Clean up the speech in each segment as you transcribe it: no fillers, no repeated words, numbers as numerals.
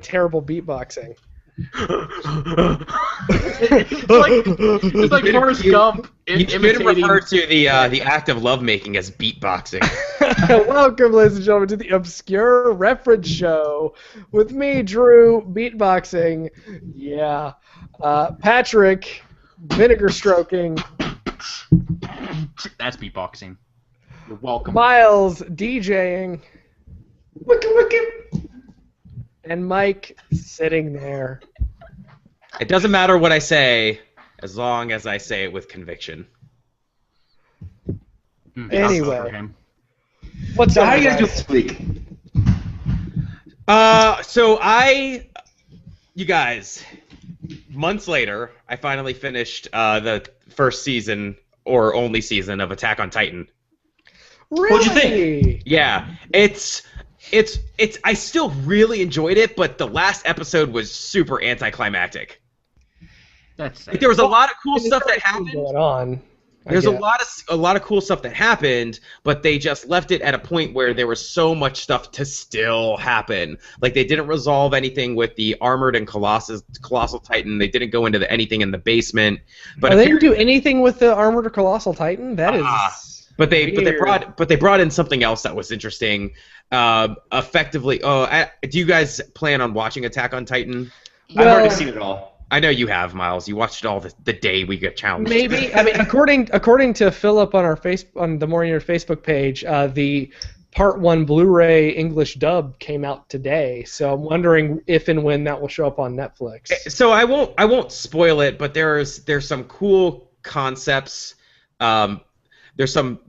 terrible beatboxing. It's like Forrest Gump You should imitating. refer to the act of lovemaking as beatboxing. Welcome, ladies and gentlemen, to the Obscure Reference Show with me, Drew, beatboxing. Yeah. Patrick, vinegar stroking. That's beatboxing. You're welcome. Miles, DJing. And Mike, sitting there. It doesn't matter what I say, as long as I say it with conviction. Anyway. What's So up, how are you guys guys? doing this week? You guys, months later, I finally finished the first season, or only season, of Attack on Titan. Really? What'd you think? Yeah, I still really enjoyed it, but the last episode was super anticlimactic. That's Like, there was a lot of cool There's stuff that other things happened. going on. There's a lot of cool stuff that happened, but they just left it at a point where there was so much stuff to still happen. Like, they didn't resolve anything with the Armored and Colossal Titan. They didn't go into anything in the basement. But they didn't do anything with the Armored or Colossal Titan? That is But they weird. brought in something else that was interesting. Effectively, do you guys plan on watching Attack on Titan? I've Well, already seen it all. I know you have, Miles. You watched it all the day we got challenged. Maybe. I mean, according to Philip on on the Morning Nerd Facebook page, the Part 1 Blu-ray English dub came out today. So I'm wondering if and when that will show up on Netflix. So I won't spoil it, but there's some cool concepts. There's some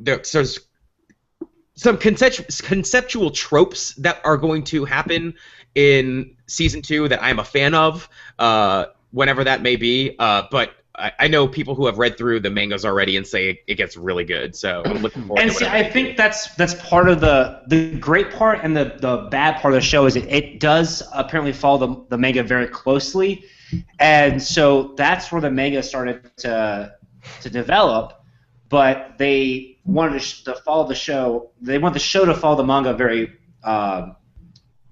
conceptual tropes that are going to happen in season 2 that I'm a fan of. Whenever that may be, but I know people who have read through the mangas already and say it gets really good, so I'm looking forward And to see, whatever. I think that's part of the great part and the bad part of the show is it does apparently follow the manga very closely, and so that's where the manga started to develop. But they wanted to follow the show. They want the show to follow the manga very what's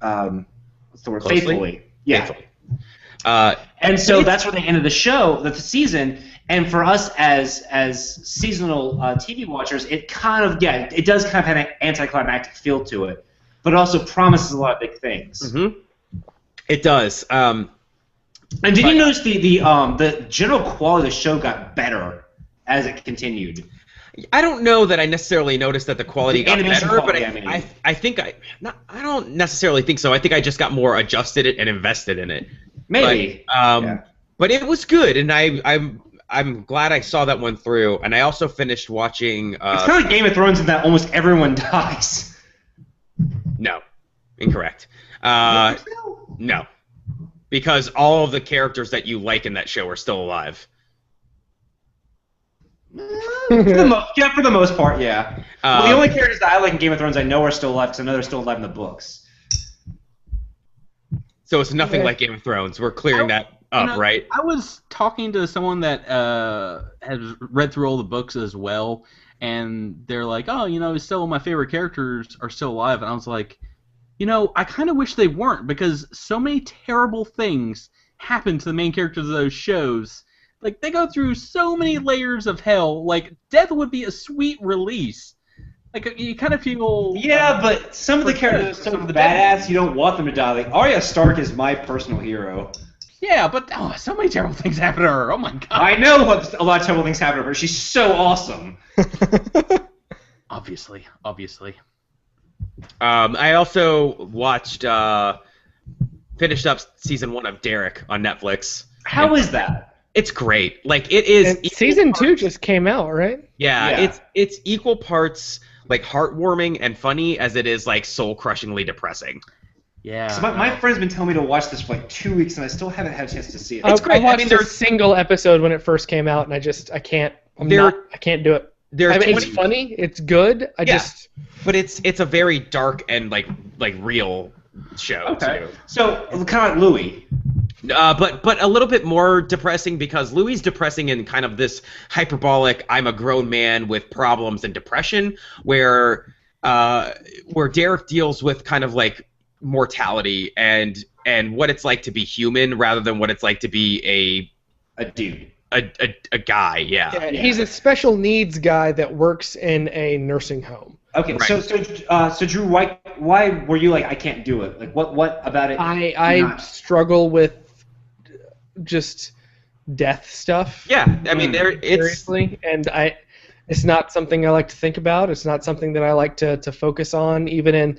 the word? Closely? Faithfully. Yeah. Faithfully. And so that's where they ended the show, the season. And for us as seasonal TV watchers, it kind of it does kind of have an anticlimactic feel to it, but it also promises a lot of big things. Mm-hmm. It does. And did you notice the general quality of the show got better as it continued? I don't know that I necessarily noticed that the quality The got animation better, quality, but I mean. I think I don't necessarily think so. I think I just got more adjusted it and invested in it. Maybe. But it was good, and I'm glad I saw that one through. And I also finished watching. It's kind of like Game of Thrones in that almost everyone dies. No, incorrect. No, because all of the characters that you like in that show are still alive. For the most part, yeah. Well, the only characters that I like in Game of Thrones I know are still alive because I know they're still alive in the books. So it's nothing like Game of Thrones. We're clearing that up, right? I was talking to someone that has read through all the books as well, and they're like, "Oh, still my favorite characters are still alive," and I was like, I kind of wish they weren't because so many terrible things happen to the main characters of those shows. Like, they go through so many layers of hell. Like, death would be a sweet release. Like, you kind of feel... Yeah, but some of the characters are so badass you don't want them to die. Like, Arya Stark is my personal hero. Yeah, but so many terrible things happen to her. Oh, my God. I know a lot of terrible things happen to her. She's so awesome. Obviously. I also watched, finished up season 1 of Derek on Netflix. How is that? It's great. Like, it is. And season 2 just came out, right? Yeah, it's equal parts like heartwarming and funny as it is like soul-crushingly depressing. Yeah. So my friend's been telling me to watch this for like 2 weeks, and I still haven't had a chance to see it. It's great. I watched I mean, a single episode when it first came out, and I can't do it. It's funny. It's good. But it's a very dark and like real show too. So kind of like Louis. But a little bit more depressing because Louis is depressing in kind of this hyperbolic I'm a grown man with problems and depression where Derek deals with kind of like mortality and what it's like to be human rather than what it's like to be A dude. a guy. Yeah. Yeah, he's a special needs guy that works in a nursing home. Okay, Right. so Drew, why were you like I can't do it? Like what about it? I struggle with just death stuff. Yeah. I mean, it's Seriously, and it's not something I like to think about. It's not something that I like to focus on, even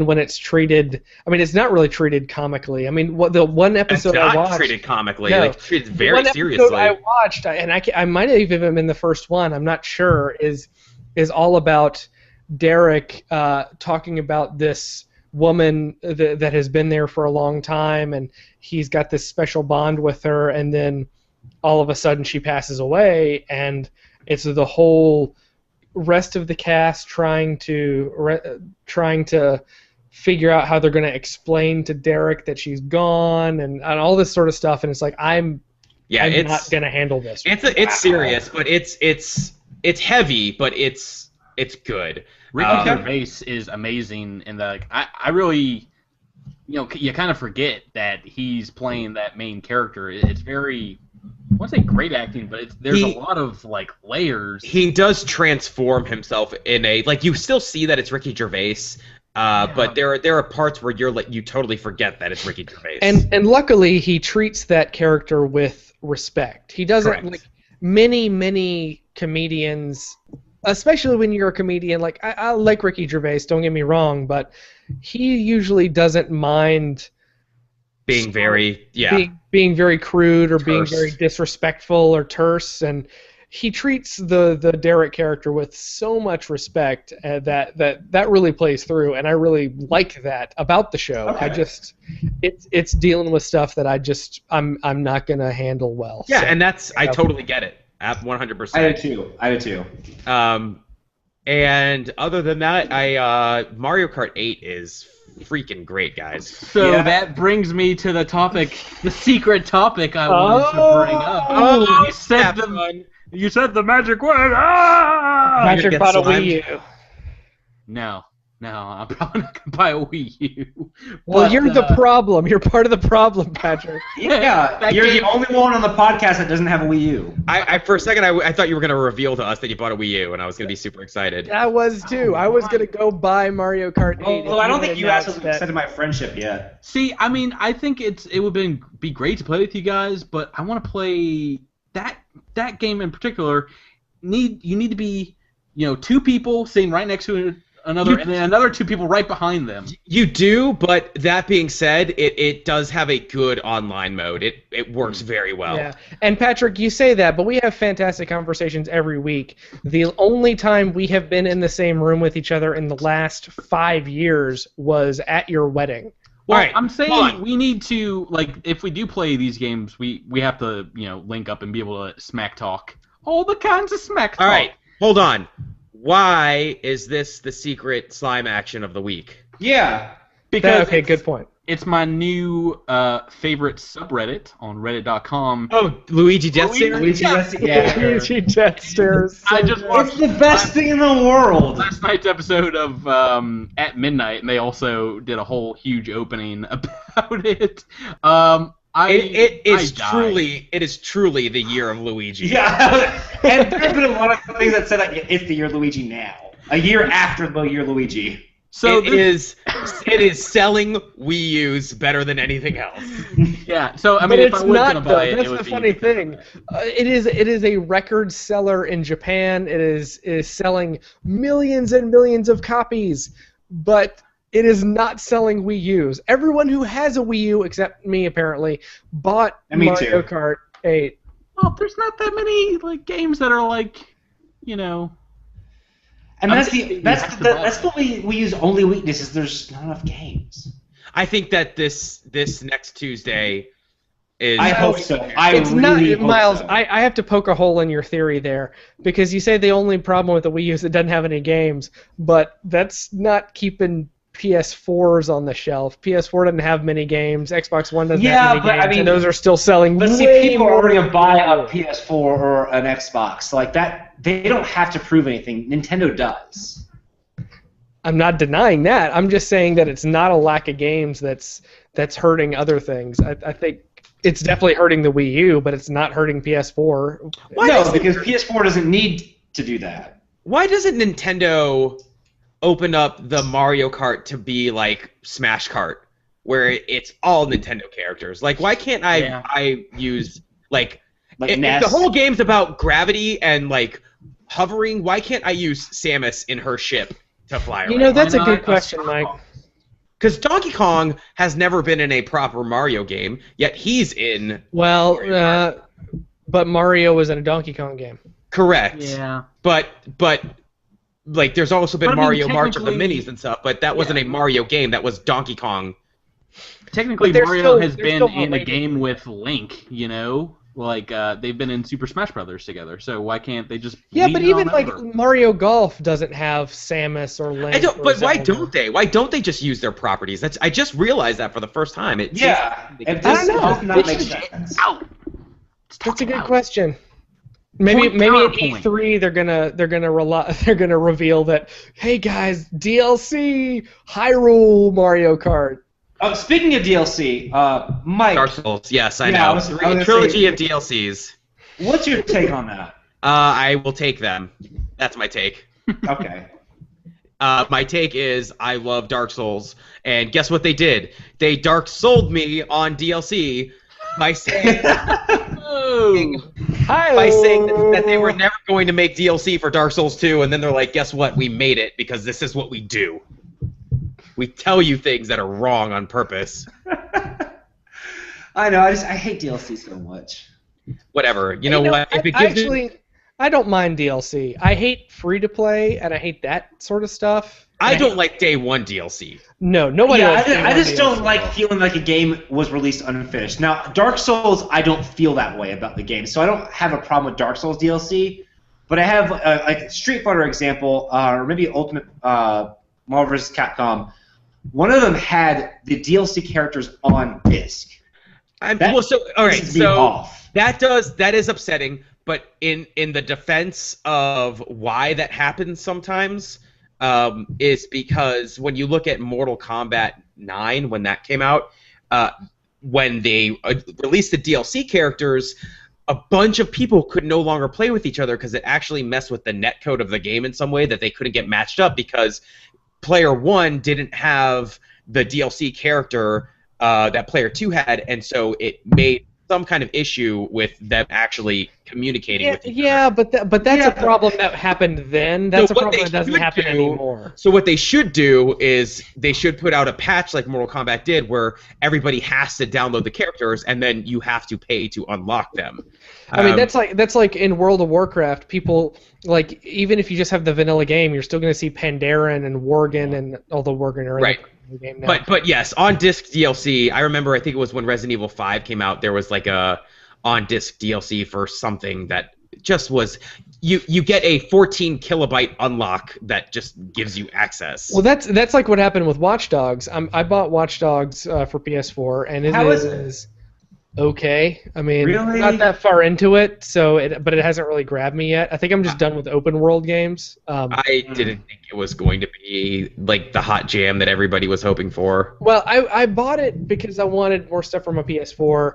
when it's treated. I mean, it's not really treated comically. I mean, the one episode I watched treated comically, No. like treated very one seriously. episode I watched, and I might have even been in the first one. I'm not sure. Is all about Derek talking about this woman that has been there for a long time, and he's got this special bond with her, and then all of a sudden she passes away, and it's the whole rest of the cast trying to figure out how they're going to explain to Derek that she's gone, and all this sort of stuff, and it's like I'm not going to handle this. It's serious, but it's heavy, but it's good. Ricky Gervais is amazing, and I really, you kind of forget that he's playing that main character. It's very, I won't say great acting, but there's a lot of like layers. He does transform himself in you still see that it's Ricky Gervais, but there are parts where you totally forget that it's Ricky Gervais. And luckily he treats that character with respect. He doesn't Correct. like many comedians. Especially when you're a comedian, like I like Ricky Gervais, don't get me wrong, but he usually doesn't mind being very being very crude or Terse. being very disrespectful or terse, and he treats the Derek character with so much respect that really plays through, and I really like that about the show. Okay. It's dealing with stuff that I'm not gonna handle well. Yeah, So, and I totally get it. 100%. I do too. And other than that, Mario Kart 8 is freaking great, guys. So Yeah. that brings me to the secret topic I wanted to bring up. Oh, You said the magic word. Ah! Patrick get bought a slimed. Wii U. No, I'm probably not gonna buy a Wii U. Well, But, you're the problem. You're part of the problem, Patrick. Yeah, that you're game- the only one on the podcast that doesn't have a Wii U. I for a second I thought you were gonna reveal to us that you bought a Wii U, and I was gonna be super excited. I was too. I was gonna go buy Mario Kart 8. Well, I don't think you announced actually that. accepted my friendship yet. See, I mean, I think it would be great to play with you guys, but I want to play that game in particular. You need to be, two people sitting right next to another, and then another two people right behind them. You do, but that being said, it does have a good online mode. It works very well. Yeah, and Patrick, you say that, but we have fantastic conversations every week. The only time we have been in the same room with each other in the last 5 years was at your wedding. Well, All right, I'm hold on. saying we need to, if we do play these games, we have to, link up and be able to smack talk. All the kinds of smack talk. All right, hold on. Why is this the secret slime action of the week? Yeah. Because Okay, good point. it's my new favorite subreddit on reddit.com. Oh, Luigi Death Stare? Luigi, yeah. Luigi Jetsters. I just watched It's the best thing in the world. last night's episode of At Midnight, and they also did a whole huge opening about it. It is died. truly the year of Luigi. Yeah. And there's been a lot of things that said that it's the year Luigi now. A year after the year Luigi. So It is selling Wii U's better than anything else. yeah. So I But mean, if it's I was not, gonna though. buy it, That's it would the be funny because thing. It is a record seller in Japan. It is selling millions and millions of copies, but it is not selling Wii U's. Everyone who has a Wii U, except me apparently, bought And me Mario too. Kart 8. Well, there's not that many games that are And I'm that's thinking that's you have to the buy that's it. what we use only weakness is there's not enough games. I think that this next Tuesday is. I hope so. It's not, really hope Miles. so. I have to poke a hole in your theory there because you say the only problem with the Wii U is it doesn't have any games, but that's not keeping PS4s on the shelf. PS4 doesn't have many games. Xbox One doesn't Yeah, have many but, I games, mean- and those are still selling. But see, way people are more already gonna than buy Wii a U. PS4 or an Xbox like that. They don't have to prove anything. Nintendo does. I'm not denying that. I'm just saying that it's not a lack of games that's hurting other things. I think it's definitely hurting the Wii U, but it's not hurting PS4. No, because PS4 doesn't need to do that. Why doesn't Nintendo open up the Mario Kart to be like Smash Kart, where it's all Nintendo characters? Like, why can't I use like if the whole game's about gravity and like hovering? Why can't I use Samus in her ship to fly around? You know, that's a good question, Mike. Because Donkey Kong has never been in a proper Mario game, yet he's in. Well, but Mario was in a Donkey Kong game. Correct. Yeah. But like, there's also been Mario March of the technically- Minis and stuff, but that wasn't a Mario game. That was Donkey Kong. Technically, But they're Mario still- has they're been still in a related. game with Link, you know? Like, they've been in Super Smash Brothers together, so why can't they just Yeah, lean but it even on like over? Mario Golf doesn't have Samus or Link. I don't. or But why Zelda. don't they? Why don't they just use their properties? I just realized that for the first time. It Yeah, seems- it I don't know. does not make sense. Out! That's a good question. Maybe at counterpoint. E3 they're gonna reveal that, hey guys, DLC Hyrule Mario Kart. Oh, speaking of DLC, Mike, Dark Souls. Yes, I Yeah, know. I was gonna Trilogy say- of DLCs. what's your take on that? I will take them. That's my take. Okay. My take is I love Dark Souls, and guess what they did? They Dark Souled me on DLC by saying Hi. that they were never going to make DLC for Dark Souls 2, and then they're like, guess what? We made it because this is what we do. We tell you things that are wrong on purpose. I know. I hate DLC so much. Whatever. You know what? If it gives you, I don't mind DLC. I hate free to play, and I hate that sort of stuff. I don't like day one DLC. No, nobody. Yeah, likes I just DLC. don't like feeling like a game was released unfinished. Now, Dark Souls, I don't feel that way about the game, so I don't have a problem with Dark Souls DLC. But I have like Street Fighter example, or maybe Ultimate Marvel vs. Capcom. One of them had the DLC characters on disc. All right. Pisses me So off. that is upsetting. But in the defense of why that happens sometimes, is because when you look at Mortal Kombat 9 when that came out, when they released the DLC characters, a bunch of people could no longer play with each other because it actually messed with the netcode of the game in some way that they couldn't get matched up because player 1 didn't have the DLC character that player 2 had, and so it made some kind of issue with them actually communicating with each other. Yeah, but that's a problem that happened then. That's a what problem they that doesn't should happen do- anymore. So what they should do is they should put out a patch like Mortal Kombat did where everybody has to download the characters and then you have to pay to unlock them. I mean, that's like in World of Warcraft. People, like, even if you just have the vanilla game, you're still going to see Pandaren and Worgen, and although Worgen are in the game now. But yes, on disc DLC. I remember. I think it was when Resident Evil 5 came out. There was like a on disc DLC for something that just was. You get a 14 kilobyte unlock that just gives you access. Well, that's like what happened with Watch Dogs. I bought Watch Dogs for PS4, and How it is is okay. I mean, Really? not that far into it, but it hasn't really grabbed me yet. I think I'm just done with open world games. I didn't think it was going to be like the hot jam that everybody was hoping for. Well, I bought it because I wanted more stuff from a PS4,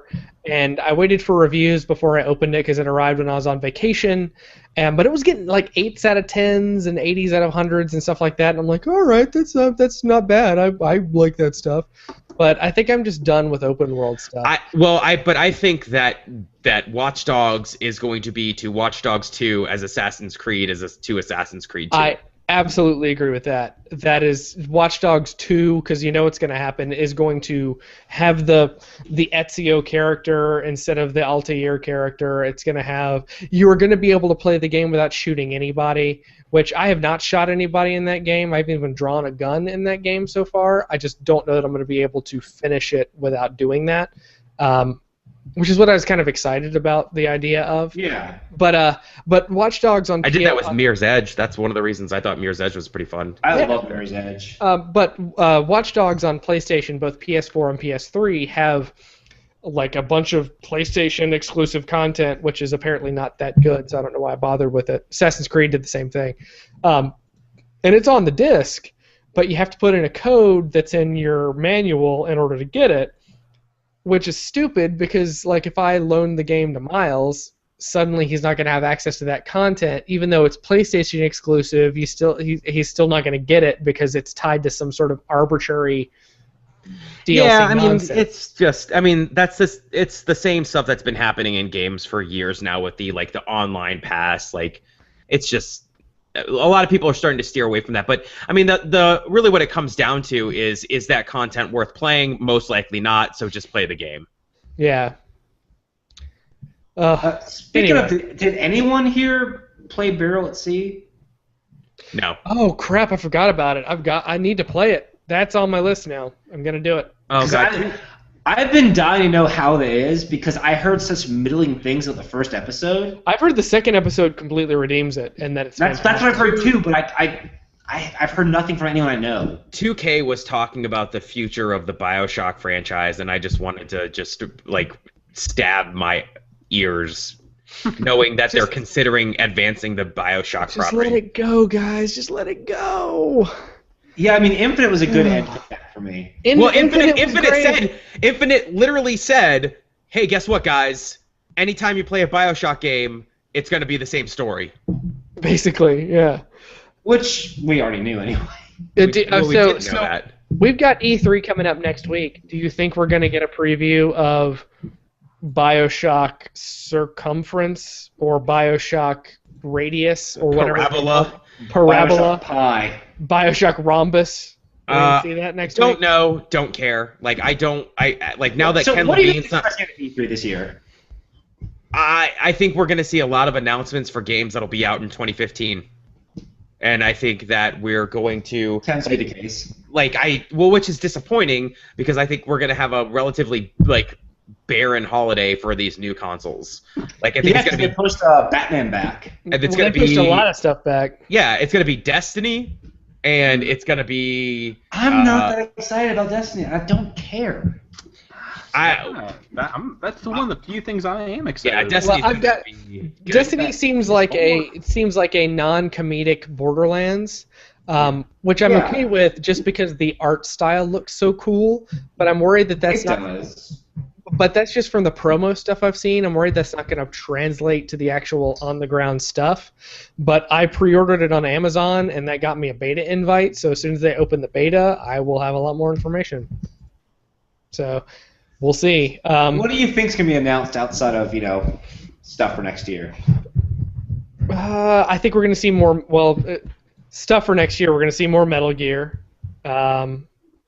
and I waited for reviews before I opened it because it arrived when I was on vacation. But it was getting like 8s out of 10s and 80s out of 100s and stuff like that, and I'm like, all right, that's not bad. I like that stuff. But I think I'm just done with open world stuff. But I think that Watch Dogs is going to be to Watch Dogs 2 as Assassin's Creed to Assassin's Creed 2. I absolutely agree with that. That is Watch Dogs 2, because you know what's going to happen, is going to have the Ezio character instead of the Altair character. It's going to have, you are going to be able to play the game without shooting anybody, which I have not shot anybody in that game. I haven't even drawn a gun in that game so far. I just don't know that I'm going to be able to finish it without doing that. Which is what I was kind of excited about the idea of. Yeah. But Watch Dogs on I did that with Mirror's Edge. That's one of the reasons I thought Mirror's Edge was pretty fun. I love Mirror's Edge. But Watch Dogs on PlayStation, both PS4 and PS3, have like a bunch of PlayStation exclusive content, which is apparently not that good, so I don't know why I bothered with it. Assassin's Creed did the same thing. And it's on the disc, but you have to put in a code that's in your manual in order to get it, which is stupid because, like, if I loan the game to Miles, suddenly he's not going to have access to that content, even though it's PlayStation exclusive. He's still not going to get it because it's tied to some sort of arbitrary DLC nonsense. It's just, it's the same stuff that's been happening in games for years now with the online pass. Like, it's just, a lot of people are starting to steer away from that. But I mean, the really what it comes down to is that content worth playing? Most likely not. So just play the game. Yeah. Speaking anyway. of, did anyone here play Barrel at Sea? No. Oh crap! I forgot about it. I need to play it. That's on my list now. I'm gonna do it. Oh God. I've been dying to know how that is because I heard such middling things of the first episode. I've heard the second episode completely redeems it, and that it's that's what I've heard too. But I've heard nothing from anyone I know. 2K was talking about the future of the BioShock franchise, and I just wanted to stab my ears, knowing that they're considering advancing the BioShock property. Just let it go, guys. Just let it go. Yeah, I mean, Infinite was a good end to that for me. Infinite literally said, "Hey, guess what, guys? Anytime you play a BioShock game, it's going to be the same story." Basically, yeah. Which we already knew anyway. We didn't know that. We've got E3 coming up next week. Do you think we're going to get a preview of BioShock Circumference or BioShock Radius or whatever? Parabola. BioShock Pi. BioShock Rhombus. We're gonna see that next week. Don't know. Don't care. Like now that So Ken what do you Levine's think is at E3 this year? I think we're going to see a lot of announcements for games that'll be out in 2015. And I think that we're going to... Tends to be the case. Which is disappointing, because I think we're going to have a relatively, barren holiday for these new consoles. I think it's going to be... pushed Batman back. And it's They pushed a lot of stuff back. Yeah, it's going to be Destiny, and it's going to be... I'm not that excited about Destiny. I don't care. That's one of the few things I am excited about. Destiny seems like a non-comedic Borderlands, which I'm okay with just because the art style looks so cool. But I'm worried that that's not. But that's just from the promo stuff I've seen. I'm worried that's not going to translate to the actual on-the-ground stuff. But I pre-ordered it on Amazon, and that got me a beta invite. So as soon as they open the beta, I will have a lot more information. So. We'll see. What do you think's going to be announced outside of, stuff for next year? I think we're going to see more, stuff for next year. We're going to see more Metal Gear. We're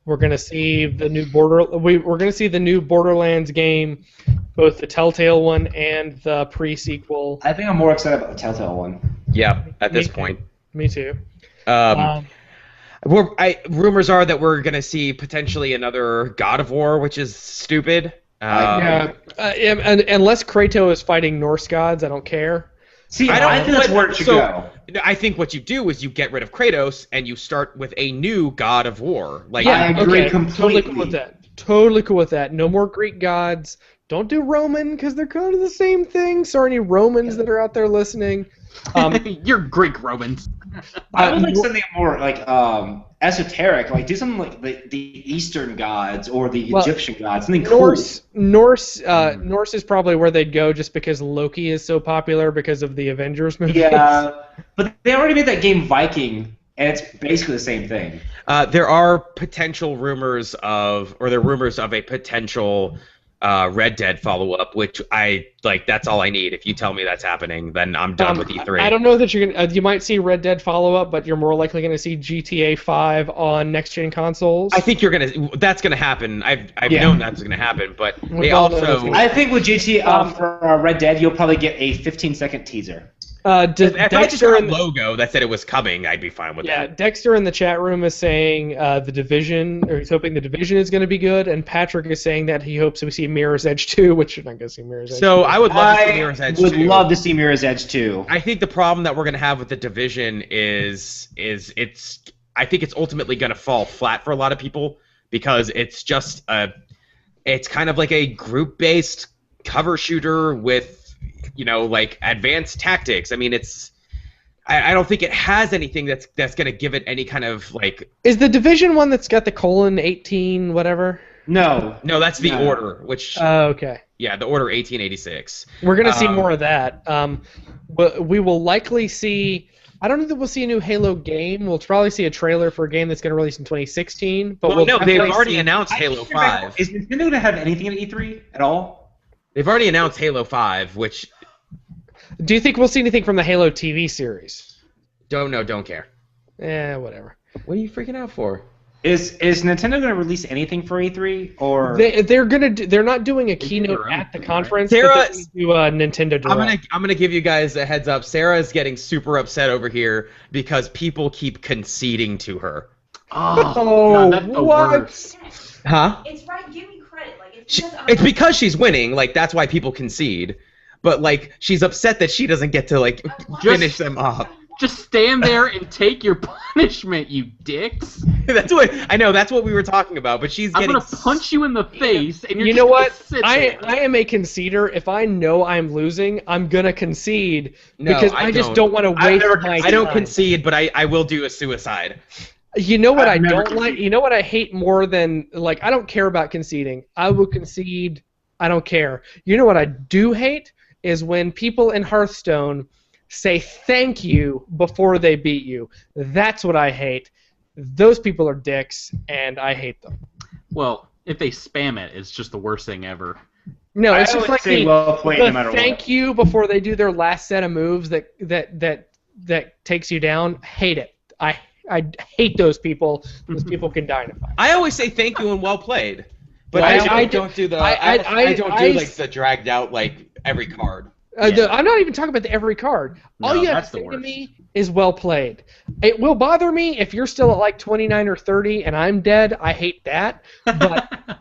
going to see the new we're going to see the new Borderlands game, both the Telltale one and the pre-sequel. I think I'm more excited about the Telltale one. Yeah, at this point. Me too. Rumors are that we're going to see potentially another God of War, which is stupid. And unless Kratos is fighting Norse gods, I don't care. See, I think that's where it should go. I think what you do is you get rid of Kratos and you start with a new God of War. I agree completely. Totally cool with that. No more Greek gods. Don't do Roman because they're kind of the same thing. Sorry, any Romans that are out there listening. You're Greek Romans. I would like something more esoteric, do something like the Eastern gods or the Egyptian gods, something cool. Norse is probably where they'd go just because Loki is so popular because of the Avengers movies. Yeah, but they already made that game Viking, and it's basically the same thing. There are rumors of a potential Red Dead follow-up, which that's all I need. If you tell me that's happening, then I'm done with E3. I don't know that you're gonna. You might see Red Dead follow-up, but you're more likely going to see GTA 5 on next-gen consoles. I think that's gonna happen. I've known that's gonna happen, but they also. I think with GTA for Red Dead, you'll probably get a 15-second teaser. If I just heard a logo that said it was coming, I'd be fine with that. Yeah, Dexter in the chat room is saying The Division, or he's hoping The Division is going to be good, and Patrick is saying that he hopes we see Mirror's Edge 2, which you're not going to see Mirror's Edge 2. So I would love to see Mirror's Edge 2. I would love to see Mirror's Edge 2. I think the problem that we're going to have with The Division is I think it's ultimately going to fall flat for a lot of people because it's just it's kind of like a group-based cover shooter with advanced tactics. I mean, it's I don't think it has anything that's going to give it any kind of like. Is the Division one that's got the :18 whatever? No. No, that's the No. Order, which Okay. yeah, the Order 1886. We're gonna see more of that. But we will likely see. I don't know that we'll see a new Halo game. We'll probably see a trailer for a game that's going to release in 2016. But Well, we'll no, they've definitely already see- announced Halo 5. Is Nintendo going to have anything at E3 at all? They've already announced Halo 5, which Do you think we'll see anything from the Halo TV series? don't know, don't care. Whatever. What are you freaking out for? Is Nintendo going to release anything for E3 or? They're not doing a do keynote their own at the thing, right? conference. Sarah- But they're gonna do a Nintendo Direct. I'm gonna give you guys a heads up. Sarah's getting super upset over here because people keep conceding to her. Oh, God, that's the what? worst. Huh? It's right. Give me credit. Like it's She, because I'm it's because she's winning. Like that's why people concede. But like she's upset that she doesn't get to like finish them off. Just stand there and take your punishment, you dicks. That's what I know. That's what we were talking about. But she's I'm getting. gonna punch you in the face, and you're You just know what? gonna sit I there. am a conceder. If I know I'm losing, I'm gonna concede No, because I I just don't. don't want to I've waste never my I don't time. concede, but I will do a suicide. You know what I I've never don't like? conceded. You know what I hate more than like I don't care about conceding. I will concede. I don't care. You know what I do hate is when people in Hearthstone say thank you before they beat you. That's what I hate. Those people are dicks, and I hate them. Well, if they spam it, it's just the worst thing ever. No, I it's just always like say the, well played the no matter thank what. you before they do their last set of moves that takes you down. Hate it. I hate those people. Those people can dynamite. I always say thank you and well played, but Well, I I don't do the. I don't do like the dragged out like every card. I'm not even talking about every card. All No, you have that's to say the to worst. me is well played. It will bother me if you're still at like 29 or 30 and I'm dead. I hate that. But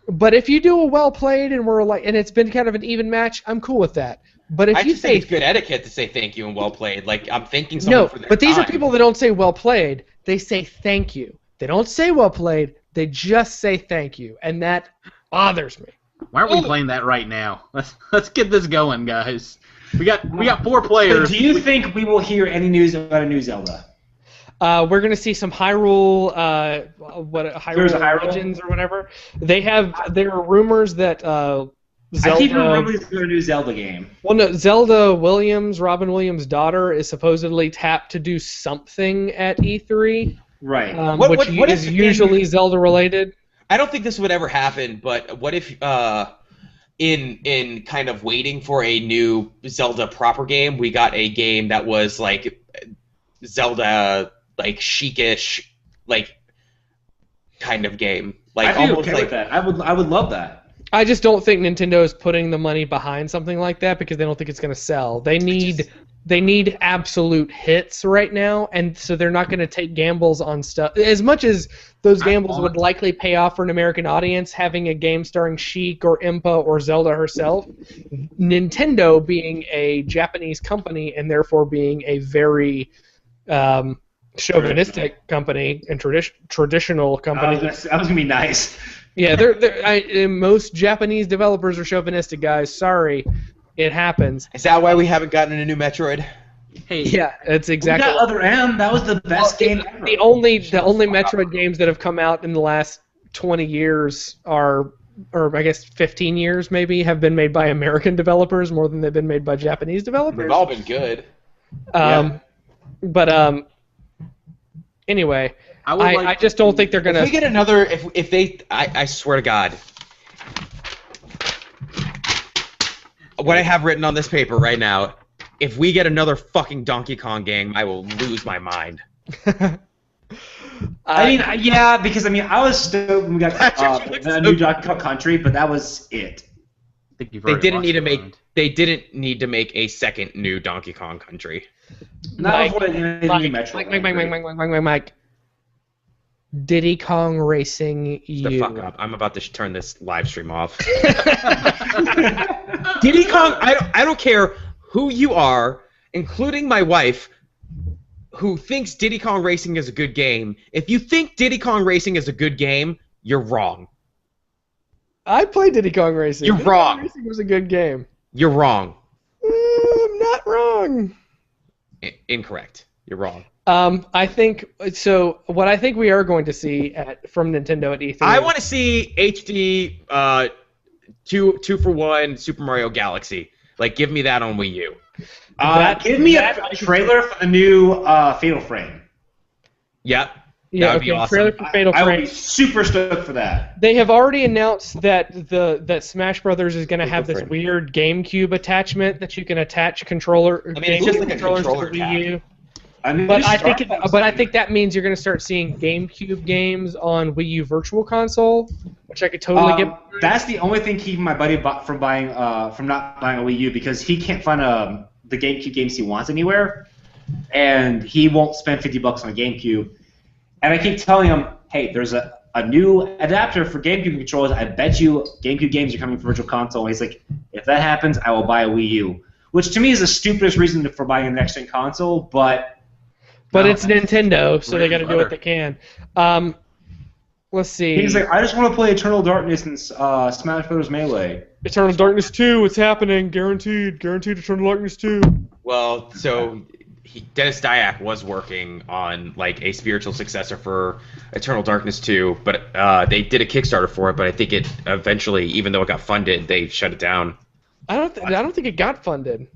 but if you do a well played and we're like and it's been kind of an even match, I'm cool with that. But if I you just think say it's good etiquette to say thank you and well played. Like I'm thanking someone no, for their but these are time. people that don't say well played. They say thank you. They don't say well played. They just say thank you, and that bothers me. Why aren't we playing that right now? Let's get this going, guys. We got 4 So players. do you think we will hear any news about a new Zelda? We're gonna see some Hyrule, There's a Hyrule? Legends or whatever. There are rumors that I keep Zelda. hearing there's a new Zelda game. Well, no, Zelda Williams, Robin Williams' daughter, is supposedly tapped to do something at E3, Right. which what is if usually Zelda related. I don't think this would ever happen, but what if in kind of waiting for a new Zelda proper game, we got a game that was like Zelda like chic-ish like kind of game. Like I'd be almost okay like with that. I would love that. I just don't think Nintendo is putting the money behind something like that because they don't think it's going to sell. They need absolute hits right now, and so they're not going to take gambles on stuff. As much as those gambles would likely pay off for an American audience, having a game starring Sheik or Impa or Zelda herself, Nintendo being a Japanese company and therefore being a very chauvinistic company and traditional company. That was gonna be nice. Yeah, most Japanese developers are chauvinistic, guys. Sorry, it happens. is that why we haven't gotten a new Metroid? Hey, Yeah, that's We exactly. got Other M. That was the best game ever. The only Metroid games that have come out in the last 20 years or I guess 15 years maybe, have been made by American developers more than they've been made by Japanese They've developers. all been good. But anyway, I just don't think they're If gonna. we get another, if they, I swear to God, what I have written on this paper right now, if we get another fucking Donkey Kong game, I will lose my mind. I mean, yeah, because I was stoked when we got Patrick, you look a so new Donkey Kong Country, but that was it. I think you've They already didn't lost need to your make. mind. They didn't need to make a second new Donkey Kong Country. Not Mike, before they did anything Mike, new Metroid. Mike. Diddy Kong Racing The U. fuck up! I'm about to turn this live stream off. Diddy Kong. I don't care who you are, including my wife, who thinks Diddy Kong Racing is a good game. If you think Diddy Kong Racing is a good game, you're wrong. I played Diddy Kong Racing. You're Diddy wrong. Kong Racing was a good game. You're wrong. I'm not wrong. Incorrect. You're wrong. I think so. What I think we are going to see from Nintendo at E3. I want to see HD 2-for-1 Super Mario Galaxy. Like, give me that on Wii U. Give me a trailer for the new Fatal Frame. Yep. Yeah, that would be awesome. trailer for Fatal I would Frame. be super stoked for that. They have already announced that that Smash Brothers is going to have this Frame. weird GameCube attachment that you can attach controller. I mean, it's just like a controllers to controller the Wii U. But I think that means you're going to start seeing GameCube games on Wii U Virtual Console, which I could totally get. That's the only thing keeping my buddy from not buying a Wii U, because he can't find the GameCube games he wants anywhere, and he won't spend $50 on a GameCube. And I keep telling him, hey, there's a new adapter for GameCube controllers. I bet you GameCube games are coming for Virtual Console. And he's like, if that happens, I will buy a Wii U, which to me is the stupidest reason for buying a next-gen console, but it's Nintendo, so they got to do what they can. Let's see. He's like, I just want to play Eternal Darkness and Smash Bros. Melee. Eternal Darkness 2, it's happening, guaranteed Eternal Darkness 2. Well, so Dennis Dyack was working on like a spiritual successor for Eternal Darkness 2, but they did a Kickstarter for it. But I think it eventually, even though it got funded, they shut it down. I don't think it got funded.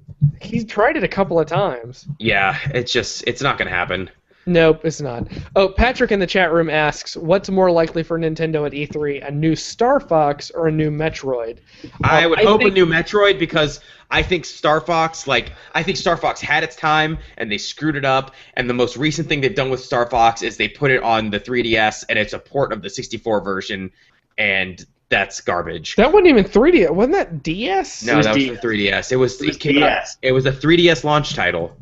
He's tried it a couple of times. Yeah, it's not gonna happen. Nope, it's not. Oh, Patrick in the chat room asks, what's more likely for Nintendo at E3, a new Star Fox or a new Metroid? I would hope a new Metroid, because I think Star Fox had its time and they screwed it up, and the most recent thing they've done with Star Fox is they put it on the 3DS and it's a port of the 64 version, and that's garbage. That wasn't even 3DS. Wasn't that DS? No, that was the 3DS. It was a 3DS launch title.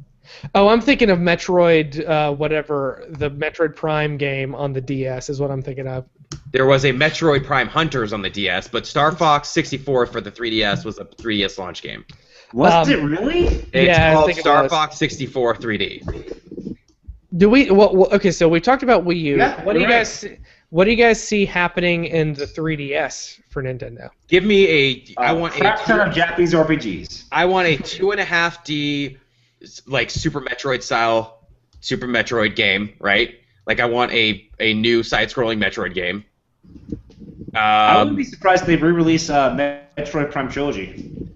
Oh, I'm thinking of Metroid, whatever, the Metroid Prime game on the DS is what I'm thinking of. There was a Metroid Prime Hunters on the DS, but Star Fox 64 for the 3DS was a 3DS launch game. Was it really? It's called Star Fox 64 3D. Do we? Well, okay, so we talked about Wii U. Yeah, what do you guys see happening in the 3DS for Nintendo? Give me I want crap ton of Japanese RPGs. I want a 2.5D like Super Metroid style Super Metroid game, right? Like I want a new side-scrolling Metroid game. I wouldn't be surprised if they re-release Metroid Prime Trilogy.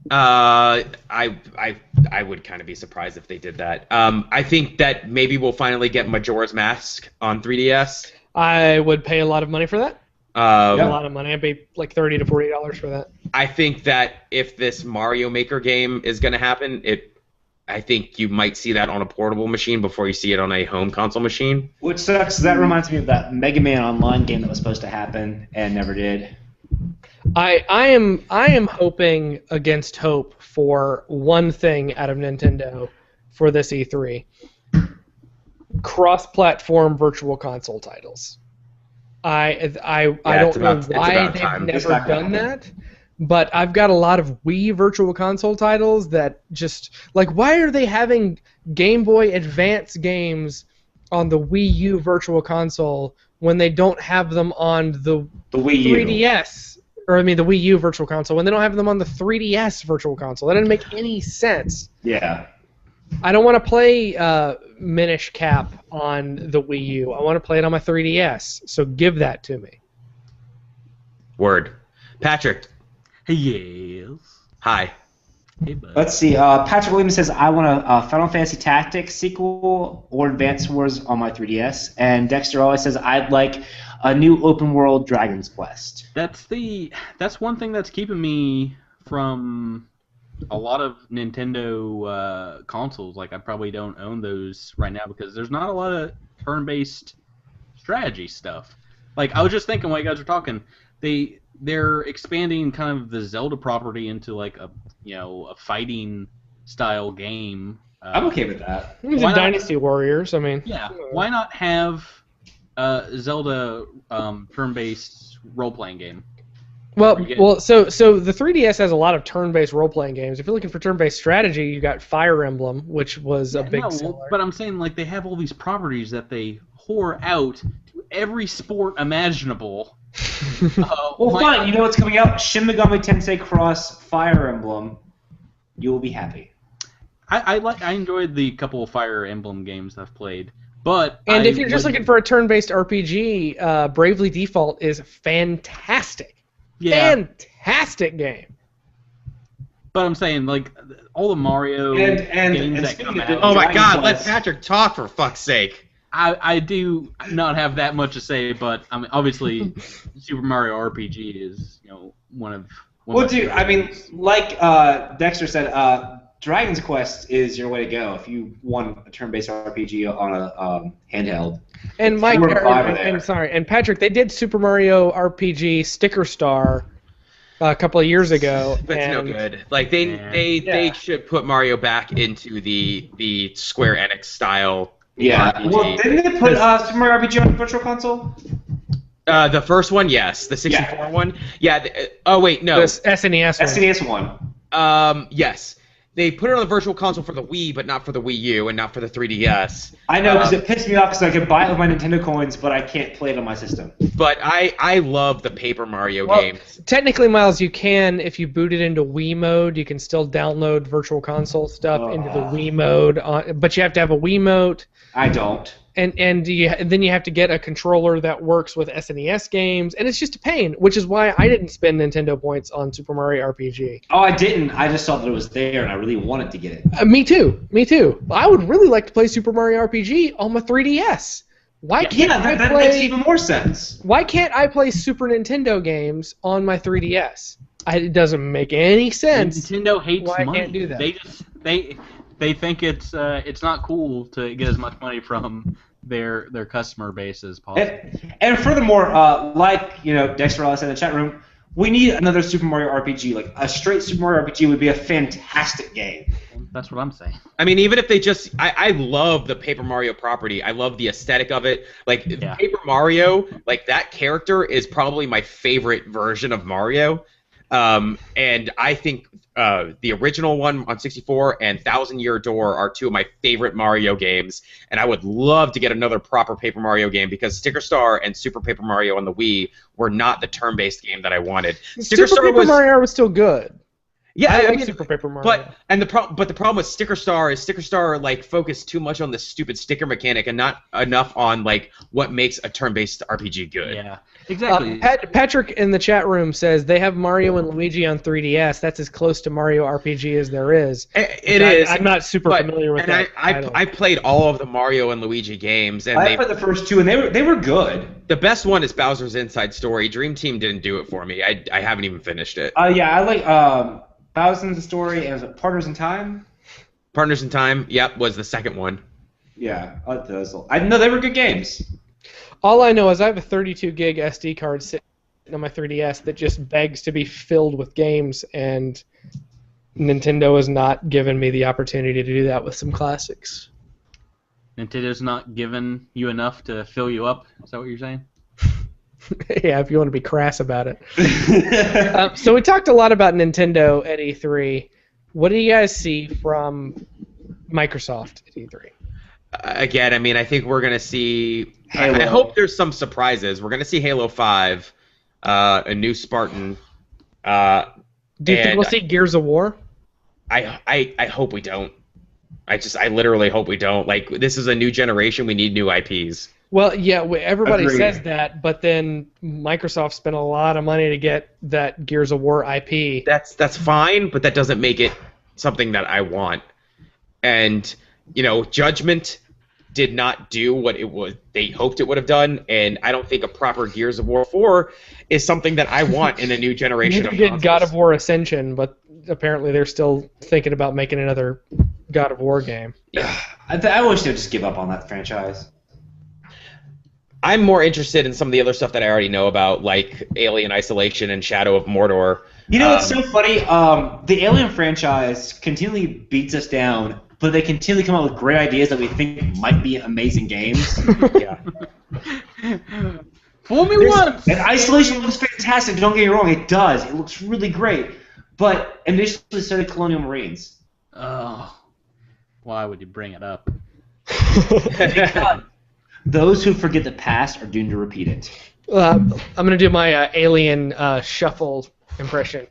I would kind of be surprised if they did that. I think that maybe we'll finally get Majora's Mask on 3DS. I would pay a lot of money for that. A lot of money. I'd pay like $30 to $40 for that. I think that if this Mario Maker game is going to happen, I think you might see that on a portable machine before you see it on a home console machine. Which sucks. That reminds me of that Mega Man Online game that was supposed to happen and never did. I am hoping against hope for one thing out of Nintendo for this E3. Cross-platform virtual console titles. I don't know why they've never done that, but I've got a lot of Wii virtual console titles that just like, why are they having Game Boy Advance games on the Wii U virtual console when they don't have them on the Wii U 3DS? Or I mean the Wii U virtual console when they don't have them on the 3DS virtual console. That doesn't make any sense. Yeah. I don't want to play Minish Cap on the Wii U. I want to play it on my 3DS. So give that to me. Word. Patrick. Yes. Hi. Hey, bud. Let's see. Patrick Williams says, I want a Final Fantasy Tactics sequel or Advance Wars on my 3DS. And Dexter always says, I'd like a new open world Dragon's Quest. That's one thing that's keeping me from a lot of Nintendo consoles. Like I probably don't own those right now because there's not a lot of turn-based strategy stuff. Like I was just thinking while you guys were talking, they're expanding kind of the Zelda property into like a fighting style game. I'm okay with that. These are Dynasty Warriors. I mean, yeah. Why not have Zelda turn-based role-playing game? Well, so the 3DS has a lot of turn-based role-playing games. If you're looking for turn-based strategy, you got Fire Emblem, which was a big seller. But I'm saying like they have all these properties that they whore out to every sport imaginable. Well, fine. You know what's coming out? Shin Megami Tensei Cross Fire Emblem. You will be happy. I enjoyed the couple of Fire Emblem games I've played, but And if you're just looking for a turn-based RPG, Bravely Default is fantastic. Fantastic game. But I'm saying, like, all the Mario games that come out. Oh my God! Quest. Let Patrick talk for fuck's sake. I do not have that much to say, but I mean, obviously, Super Mario RPG is one of. Well, dude, I mean, like Dexter said, Dragon's Quest is your way to go if you want a turn-based RPG on a handheld. And Mike, Four or five are there. and Patrick, they did Super Mario RPG Sticker Star a couple of years ago. But it's no good. Like they should put Mario back into the Square Enix style. Yeah. RPG. Well, didn't they put Super Mario RPG on Virtual Console? The first one, yes. The 64 one, yeah. Oh wait, no. The SNES one. SNES one. Yes. They put it on the Virtual Console for the Wii, but not for the Wii U and not for the 3DS. I know, because it pissed me off because I could buy it with my Nintendo coins, but I can't play it on my system. But I love the Paper Mario games. Technically, Miles, you can, if you boot it into Wii mode, you can still download Virtual Console stuff into the Wii mode, but you have to have a Wiimote. I don't. And then you have to get a controller that works with SNES games, and it's just a pain, which is why I didn't spend Nintendo points on Super Mario RPG. Oh, I didn't. I just saw that it was there, and I really wanted to get it. Me too. I would really like to play Super Mario RPG on my 3DS. Why can't I that play? makes even more sense. Why can't I play Super Nintendo games on my 3DS? It doesn't make any sense. Nintendo hates why money. I can't do that. They think it's not cool to get as much money from their customer base as possible. And furthermore, like Dexter Ellis said in the chat room, we need another Super Mario RPG. Like a straight Super Mario RPG would be a fantastic game. That's what I'm saying. I mean, even if they just, I love the Paper Mario property. I love the aesthetic of it. Like Paper Mario, like that character is probably my favorite version of Mario. And I think the original one on 64 and Thousand Year Door are two of my favorite Mario games, and I would love to get another proper Paper Mario game because Sticker Star and Super Paper Mario on the Wii were not the turn-based game that I wanted. Super Paper Mario was still good. Yeah, I like Super Paper Mario. But the problem with Sticker Star is Sticker Star like focused too much on the stupid sticker mechanic and not enough on like what makes a turn-based RPG good. Yeah, exactly. Patrick in the chat room says they have Mario and Luigi on 3DS. That's as close to Mario RPG as there is. It is. I'm not super familiar with that. I played all of the Mario and Luigi games, and I played the first two, and they were good. The best one is Bowser's Inside Story. Dream Team didn't do it for me. I haven't even finished it. Yeah, I like Bowser's Story and was it Partners in Time? Partners in Time, yep, was the second one. Yeah, I like those. I know they were good games. All I know is I have a 32 gig SD card sitting on my 3DS that just begs to be filled with games, and Nintendo has not given me the opportunity to do that with some classics. Nintendo's not giving you enough to fill you up? Is that what you're saying? Yeah, if you want to be crass about it. So we talked a lot about Nintendo at E3. What do you guys see from Microsoft at E3? Again, I mean, I think we're going to see... Halo. I hope there's some surprises. We're going to see Halo 5, a new Spartan. Do you think we'll see Gears of War? I hope we don't. I literally hope we don't. Like, this is a new generation. We need new IPs. Well, yeah, everybody Agreed. says that, but then Microsoft spent a lot of money to get that Gears of War IP. That's fine, but that doesn't make it something that I want. And, Judgment did not do what they hoped it would have done, and I don't think a proper Gears of War 4 is something that I want in a new generation Neither of did consoles. God of War Ascension, but apparently they're still thinking about making another God of War game. I wish they'd just give up on that franchise. I'm more interested in some of the other stuff that I already know about, like Alien Isolation and Shadow of Mordor. You know what's so funny? The Alien franchise continually beats us down, but they continually come up with great ideas that we think might be amazing games. Yeah. Fool me once! And Isolation looks fantastic, don't get me wrong, it does. It looks really great. But initially so did Colonial Marines. Oh, why would you bring it up? Those who forget the past are doomed to repeat it. I'm going to do my Alien Shuffle impression.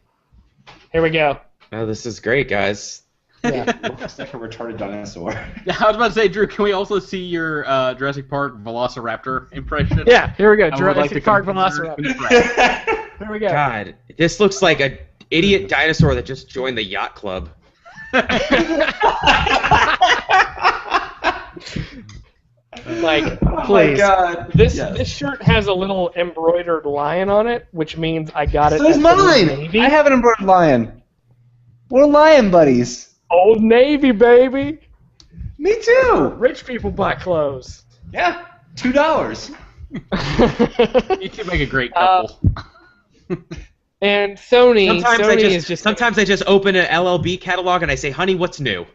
Here we go. Oh, this is great, guys. Yeah. Looks like a retarded dinosaur. Yeah, I was about to say, Drew, can we also see your Jurassic Park Velociraptor impression? Yeah, here we go. I would like Jurassic to Park compare Velociraptor. and impress. Here we go. God, this looks like an idiot dinosaur that just joined the yacht club. Like, Oh my please. god. This Yes. this shirt has a little embroidered lion on it, which means I got it. So is at the Old mine. Navy. I have an embroidered lion. We're lion buddies. Old Navy, baby. Me too. Rich people buy clothes. Yeah, $2. You two make a great couple. And Sony, Sometimes Sony I just is just sometimes I just open an LLB catalog and I say, "Honey, what's new?"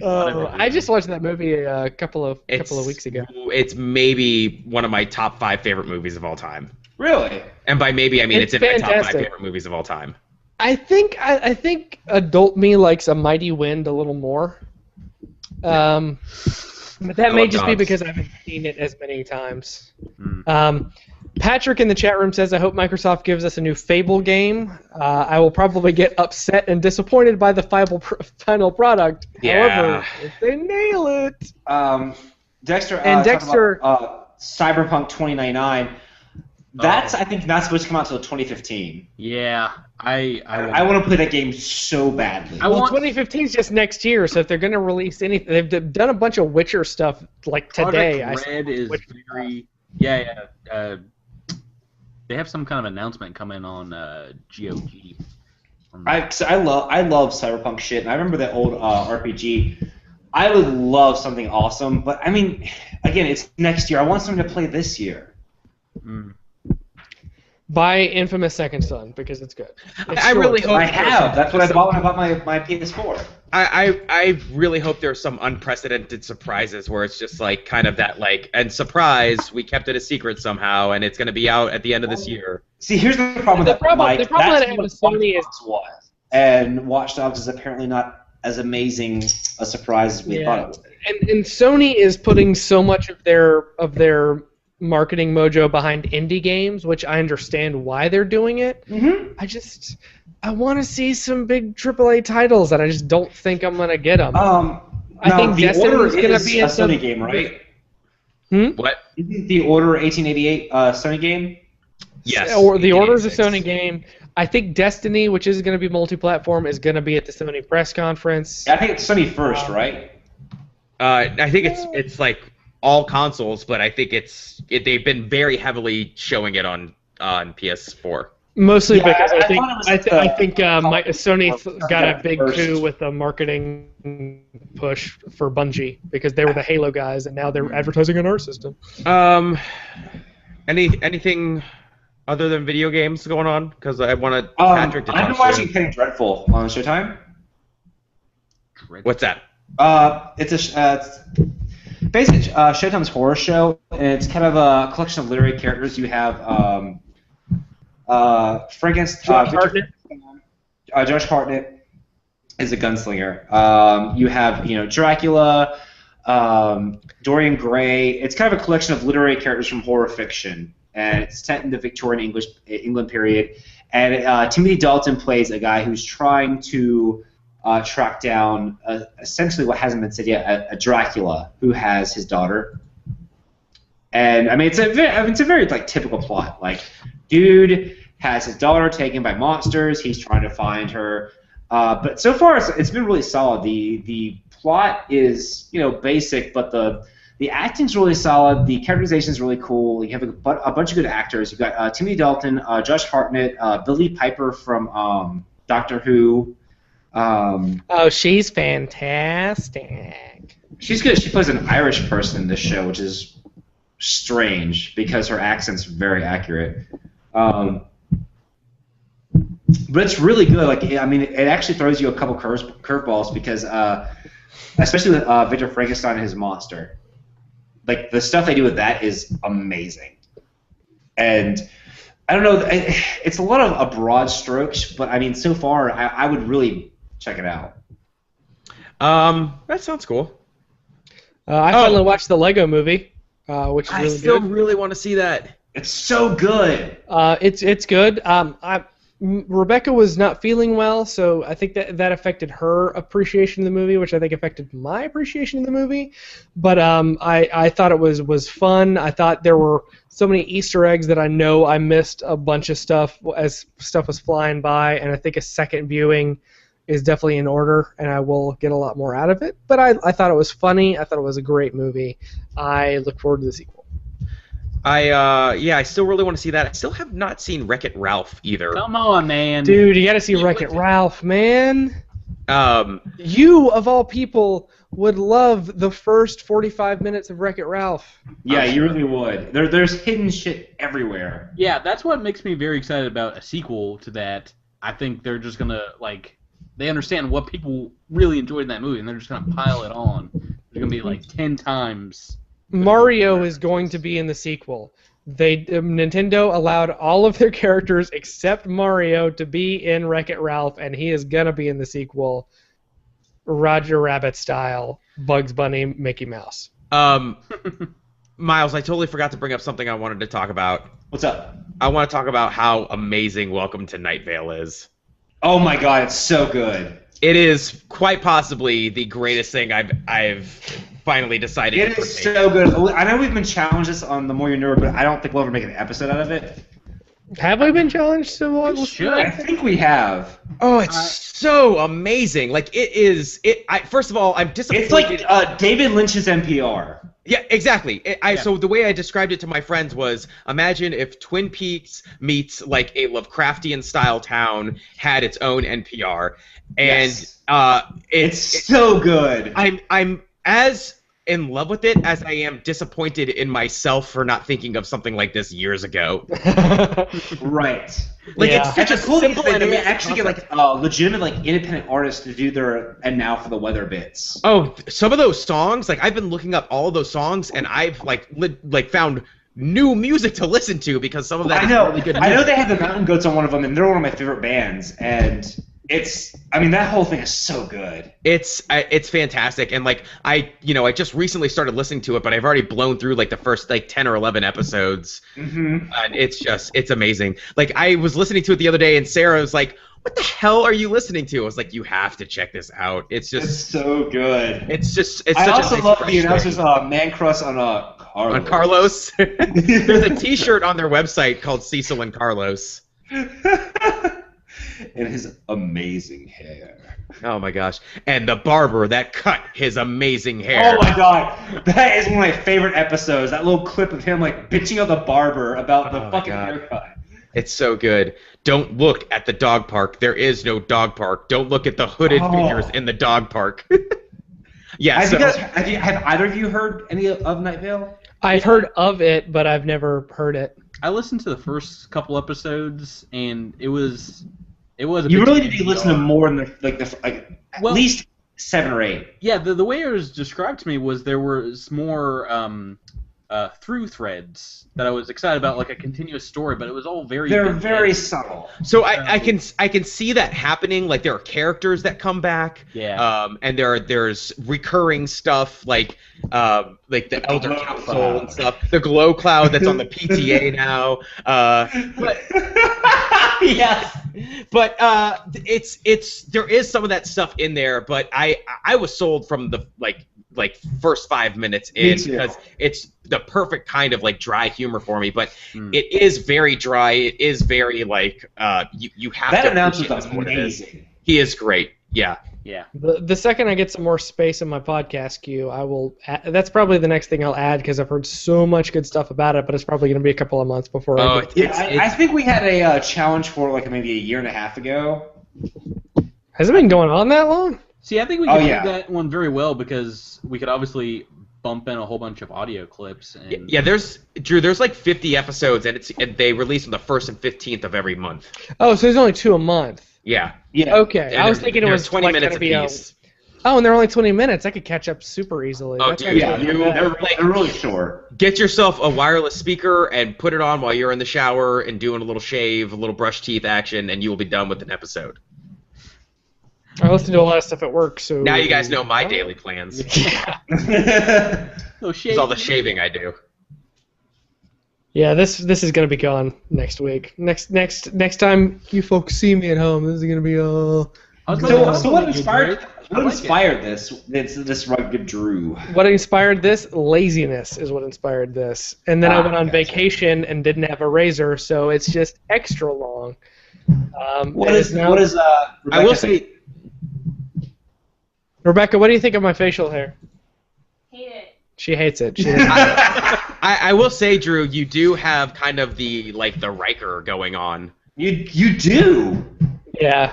I just watched that movie a couple of weeks ago. It's maybe one of my top 5 favorite movies of all time. Really? And by maybe I mean It's it's in my top 5 fantastic. favorite movies of all time. I think adult me likes A Mighty Wind a little more. But that may love just be dogs. because I haven't seen it as many times. Mm. Patrick in the chat room says, I hope Microsoft gives us a new Fable game. I will probably get upset and disappointed by the final product. Yeah. However, if they nail it... Dexter. And Dexter- talked about, Cyberpunk 2099. That's I think not supposed to come out until 2015. Yeah, I I want to play that game so badly. I Well, want 2015 is just next year, so if they're going to release anything... They've done a bunch of Witcher stuff, like today. Project Red is Witcher very they have some kind of announcement coming on GOG. I love Cyberpunk shit, and I remember that old RPG. I would love something awesome, but I mean, again, it's next year. I want something to play this year. Mm. Buy Infamous Second Son, because it's good. It's I short. really hope I have. That's what I bought when I bought my PS4. I really hope there's some unprecedented surprises where it's just like kind of that like, and surprise, we kept it a secret somehow and it's going to be out at the end of this year. See, here's the problem with The that, problem- Mike. the problem That's that I have what with Sony Watch Dogs was. And Watch Dogs is apparently not as amazing a surprise as we thought it would. And Sony is putting so much of their marketing mojo behind indie games, which I understand why they're doing it. Mm-hmm. I want to see some big AAA titles, and I just don't think I'm gonna get them. I think The Destiny Order is gonna is be a at the- Sony game, right? What? Isn't The Order 1888 Sony game? Yes. Or the Order's a 1886. Sony game. I think Destiny, which is going to be multi-platform, is going to be at the Sony press conference. I think it's Sony first, right? I think it's like all consoles, but I think they've been very heavily showing it on PS4. Mostly Yeah, because I I think thought it was Sony got a big first. coup with the marketing push for Bungie because they were the Halo guys, and now they're advertising on our system. Anything other than video games going on? Because I wanted Patrick to I've been talk watching soon. Penny Dreadful on Showtime. What's that? It's basically Showtime's horror show, and it's kind of a collection of literary characters. You have Frankenstein. Josh Hartnett is a gunslinger. You have Dracula, Dorian Gray. It's kind of a collection of literary characters from horror fiction, and it's set in the Victorian England period. And Timothy Dalton plays a guy who's trying to track down essentially what hasn't been said yet, a Dracula who has his daughter. And I mean, it's a very like typical plot. Like, dude has his daughter taken by monsters. He's trying to find her. But so far, it's been really solid. The plot is basic, but the acting's really solid. The characterization's really cool. You have a bunch of good actors. You've got Timothy Dalton, Josh Hartnett, Billie Piper from Doctor Who. Oh, she's fantastic. She's good. She plays an Irish person in this show, which is strange because her accent's very accurate. But it's really good. Like, I mean, it actually throws you a couple curveballs because, especially with Victor Frankenstein and his monster, like the stuff they do with that is amazing. And I don't know, it's a lot of broad strokes, but I mean, so far, I would really check it out. That sounds cool. I finally watched the Lego Movie, which is I really still good. really want to see that. It's so good. It's good. Rebecca was not feeling well, so I think that affected her appreciation of the movie, which I think affected my appreciation of the movie. But I thought it was fun. I thought there were so many Easter eggs that I know I missed a bunch of stuff as stuff was flying by, and I think a second viewing is definitely in order, and I will get a lot more out of it. But I thought it was funny. I thought it was a great movie. I look forward to the sequel. I still really want to see that. I still have not seen Wreck-It Ralph either. Come on, man. Dude, you gotta see Wreck-It Ralph, man. You, of all people, would love the first 45 minutes of Wreck-It Ralph. Yeah, you really would. There's hidden shit everywhere. Yeah, that's what makes me very excited about a sequel to that. I think they're just gonna they understand what people really enjoyed in that movie, and they're just gonna pile it on. There's gonna be like 10 times. Mario is going to be in the sequel. Nintendo allowed all of their characters except Mario to be in Wreck-It Ralph, and he is gonna be in the sequel, Roger Rabbit style, Bugs Bunny, Mickey Mouse. Miles, I totally forgot to bring up something I wanted to talk about. What's up? I want to talk about how amazing Welcome to Night Vale is. Oh my god, it's so good. It is quite possibly the greatest thing I've finally decided It to is partake so good. I know we've been challenged this on The More You Nerd, but I don't think we'll ever make an episode out of it. Have we been challenged to what? I think we have. Oh, it's so amazing! Like it is. First of all, I'm disappointed. It's like David Lynch's NPR. Yeah, exactly. So the way I described it to my friends was, imagine if Twin Peaks meets like a Lovecraftian style town had its own NPR, and Yes. It's so good. I'm as in love with it as I am disappointed in myself for not thinking of something like this years ago. Right. Like Yeah. it's such a And the cool thing simple is and they amazing actually get concept. like legitimate like independent artists to do their and now for the weather bits. Oh, some of those songs, like I've been looking up all of those songs, and I've like found new music to listen to because some of that I is know. really good I know music. they have the Mountain Goats on one of them, and they're one of my favorite bands. And that whole thing is so good. It's fantastic, and like I just recently started listening to it, but I've already blown through like the first like 10 or 11 episodes, Mm-hmm. and it's amazing. Like I was listening to it the other day, and Sarah was like, "What the hell are you listening to?" I was like, "You have to check this out. It's It's just so good. it's I such also a nice love fresh the announcers thing. man crush on Carlos. On Carlos. There's a T-shirt on their website called Cecil and Carlos. And his amazing hair. Oh my gosh! And the barber that cut his amazing hair. Oh my god, that is one of my favorite episodes. That little clip of him like bitching at the barber about the Oh my fucking God. haircut. It's so good. Don't look at the dog park. There is no dog park. Don't look at the hooded Oh. figures in the dog park. Yeah. Have, So, you guys, have either of you heard any of Night Vale? I've heard of it, but I've never heard it. I listened to the first couple episodes, and it was a You bit really too need to listen to bizarre. more than at Well- least 7 or 8. Yeah, the way it was described to me was there was more through threads that I was excited about, like a continuous story, but it was all very. They're vintage. very subtle. so I can see that happening. Like there are characters that come back. Yeah. And there's recurring stuff like the Elder Glow Council Cloud. and stuff. The Glow Cloud that's on the PTA now. Yes. But there is some of that stuff in there, but I was sold from the like first 5 minutes Me in too. because it's the perfect kind of like dry humor for me. But Mm. it is very dry. It is very like you have That to announcer appreciate was that's what it is. amazing. He is great. Yeah. Yeah. The second I get some more space in my podcast queue, I will. That's probably the next thing I'll add because I've heard so much good stuff about it. But it's probably going to be a couple of months before Oh, I get. Yeah, I think we had a challenge for like maybe a year and a half ago. Has it been going on that long? See, I think we Oh, could yeah. do that one very well because we could obviously bump in a whole bunch of audio clips. And Yeah, there's like 50 episodes, and they release on the 1st and 15th of every month. Oh, so there's only 2 a month. Yeah. Yeah. Okay, And I was they're- thinking it they're was 20 like, minutes gonna be apiece. Oh, and they're only 20 minutes. I could catch up super easily. Oh, That's dude, Yeah, actually you- not bad. they're really short. Get yourself a wireless speaker and put it on while you're in the shower and doing a little shave, a little brush teeth action, and you will be done with an episode. I listen to a lot of stuff at work, so Now you guys know my daily plans. Yeah. So It's all the shaving I do. Yeah, this is gonna be gone next week. Next time you folks see me at home, this is gonna be I was So, like, so what "Oh, inspired? Drake." What like it. inspired this rugged Drew? What inspired this? Laziness is what inspired this. And then I went on Gotcha. vacation and didn't have a razor, so it's just extra long. What and is it's now- what is I will Rebecca say, Rebecca, what do you think of my facial hair? Hate it. She hates it. She doesn't I will say, Drew, you do have kind of the Riker going on. You do. yeah,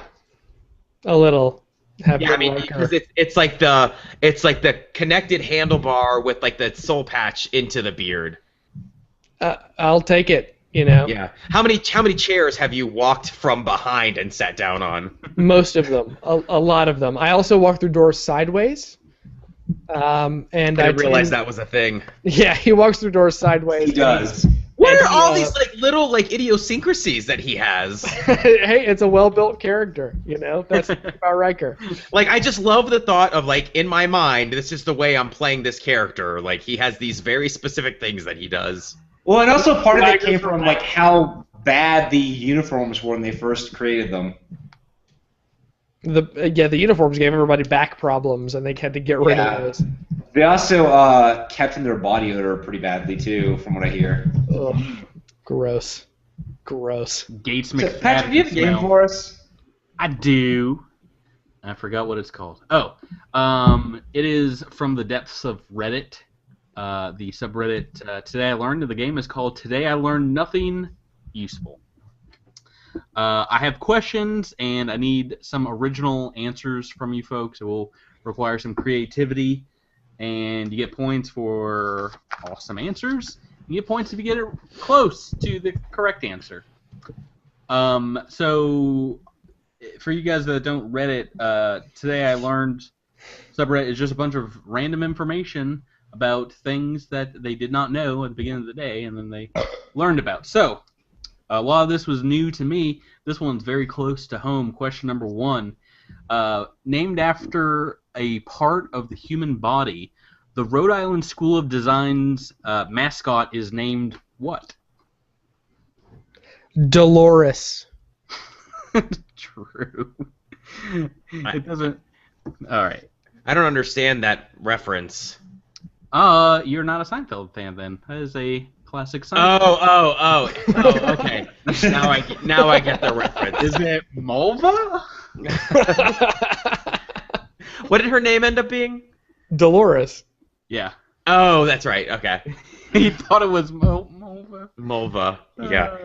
a little. Have Yeah, I the mean, Riker. because it's like the connected handlebar with like the soul patch into the beard. I'll take it. You know, Yeah. How many chairs have you walked from behind and sat down on? most of them, a lot of them. I also walk through doors sideways. And I didn't realize that was a thing. Yeah, he walks through doors sideways. He does. What And are all he, these little idiosyncrasies that he has? Hey, it's a well-built character. You know, that's about Riker. Like, I just love the thought of in my mind, this is the way I'm playing this character. Like, he has these very specific things that he does. Well, and also part of it came from how bad the uniforms were when they first created them. The uniforms gave everybody back problems, and they had to get rid of those. They also kept in their body odor pretty badly too, from what I hear. Ugh, gross. Gates So, McFadden Patrick, do you have a game smell. for us? I do. I forgot what it's called. Oh, it is from the depths of Reddit. The subreddit Today I Learned. The game is called Today I Learned Nothing Useful. I have questions, and I need some original answers from you folks. It will require some creativity, and you get points for awesome answers. You get points if you get it close to the correct answer. So, for you guys that don't Reddit, Today I Learned subreddit is just a bunch of random information about things that they did not know at the beginning of the day, and then they learned about. So, while this was new to me, this one's very close to home. Question number 1. Named after a part of the human body, the Rhode Island School of Design's mascot is named what? Dolores. True. It doesn't... Alright. I don't understand that reference. You're not a Seinfeld fan then. That is a classic Seinfeld. Oh, okay. now I get the reference. Is it Mulva? What did her name end up being? Dolores. Yeah. Oh, that's right. Okay. He thought it was Mulva. Mulva. Yeah.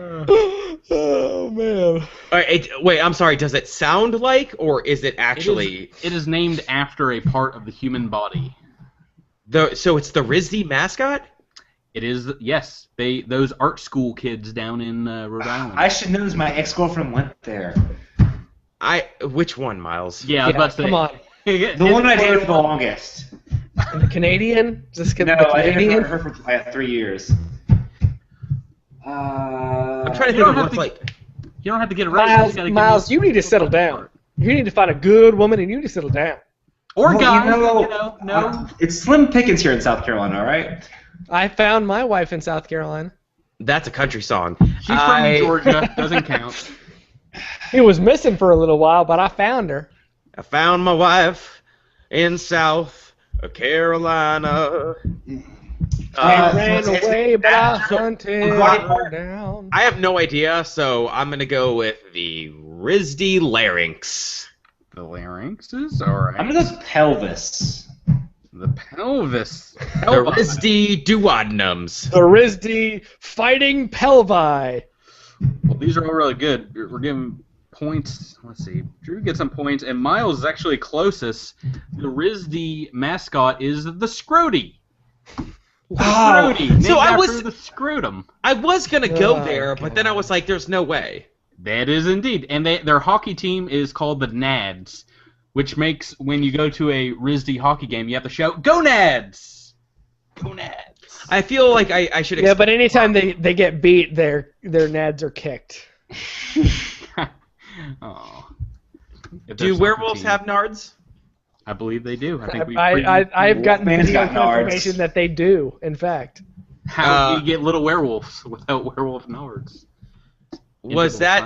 Oh man. All right, wait, I'm sorry. Does it sound like, or is it actually? It is named after a part of the human body. So it's the RISD mascot? It is, yes. Those art school kids down in Rhode Island. I should know this. My ex-girlfriend went there. Which one, Miles? Yeah, I was about to say. Come on. The one I dated for the longest. The Canadian? Is this No, the I dated Canadian? her for 3 years. I'm trying to You think don't of have what's to- like. You don't have to get it right. You just gotta give Miles, me- you need to settle down. You need to find a good woman, and you need to settle down. Or Well, guys, no. It's slim pickings here in South Carolina, all right? I found my wife in South Carolina. That's a country song. She's from Georgia. Doesn't count. He was missing for a little while, but I found her. I found my wife in South Carolina. I ran away, but I so- hunted Right. her down. I have no idea, so I'm gonna go with the RISD larynx. The larynx is alright. I'm going to go with pelvis. The pelvis. The RISD duodenums. The RISD Fighting Pelvi. Well, these are all really good. We're giving points. Let's see. Drew gets some points, and Miles is actually closest. The RISD mascot is the Scroty. Scroty. Named So I after was- the scrotum. I was gonna go Oh, there, but then I was like, "There's no way." That is indeed. And their hockey team is called the Nads, which makes when you go to a RISD hockey game, you have to shout, "Go Nads!" Go Nads! I feel like I should. Yeah, but anytime they get beat, their nads are kicked. Oh. If Do there's werewolves soccer team- have nards? I believe they do. I think we I've gotten Wolfman's video got nards. confirmation that they do, in fact. How do you get little werewolves without werewolf nards? Was that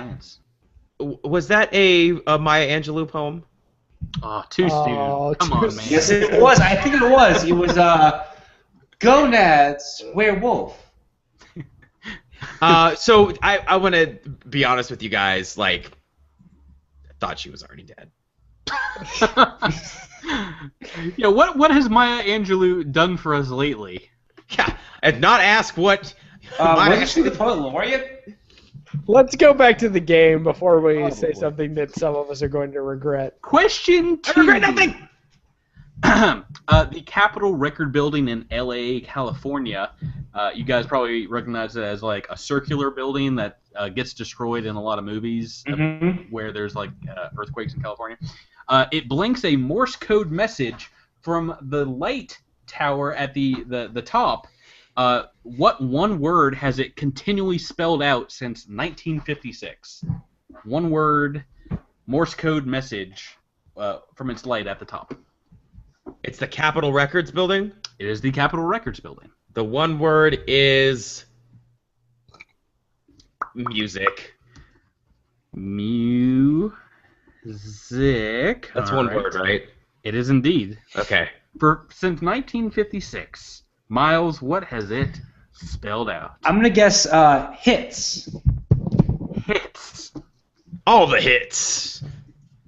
a Maya Angelou poem? Oh, too soon. Come on, man. Yes, it was. I think it was. It was Gonads Werewolf. So I want to be honest with you guys. Like, I thought she was already dead. Yeah, what has Maya Angelou done for us lately? Yeah, and not ask what. Wasn't she the poet laureate? Let's go back to the game before we say something that some of us are going to regret. Question 2. I regret nothing. The Capitol Record Building in L.A., California. You guys probably recognize it as like a circular building that gets destroyed in a lot of movies where there's like earthquakes in California. It blinks a Morse code message from the light tower at the top. What one word has it continually spelled out since 1956? One word, Morse code message from its light at the top. It's the Capitol Records building. It is the Capitol Records building. The one word is music. Music. That's All one right. word, right? It is indeed. Okay. Since 1956, Miles, what has it spelled out? I'm gonna guess hits. Hits. All the hits.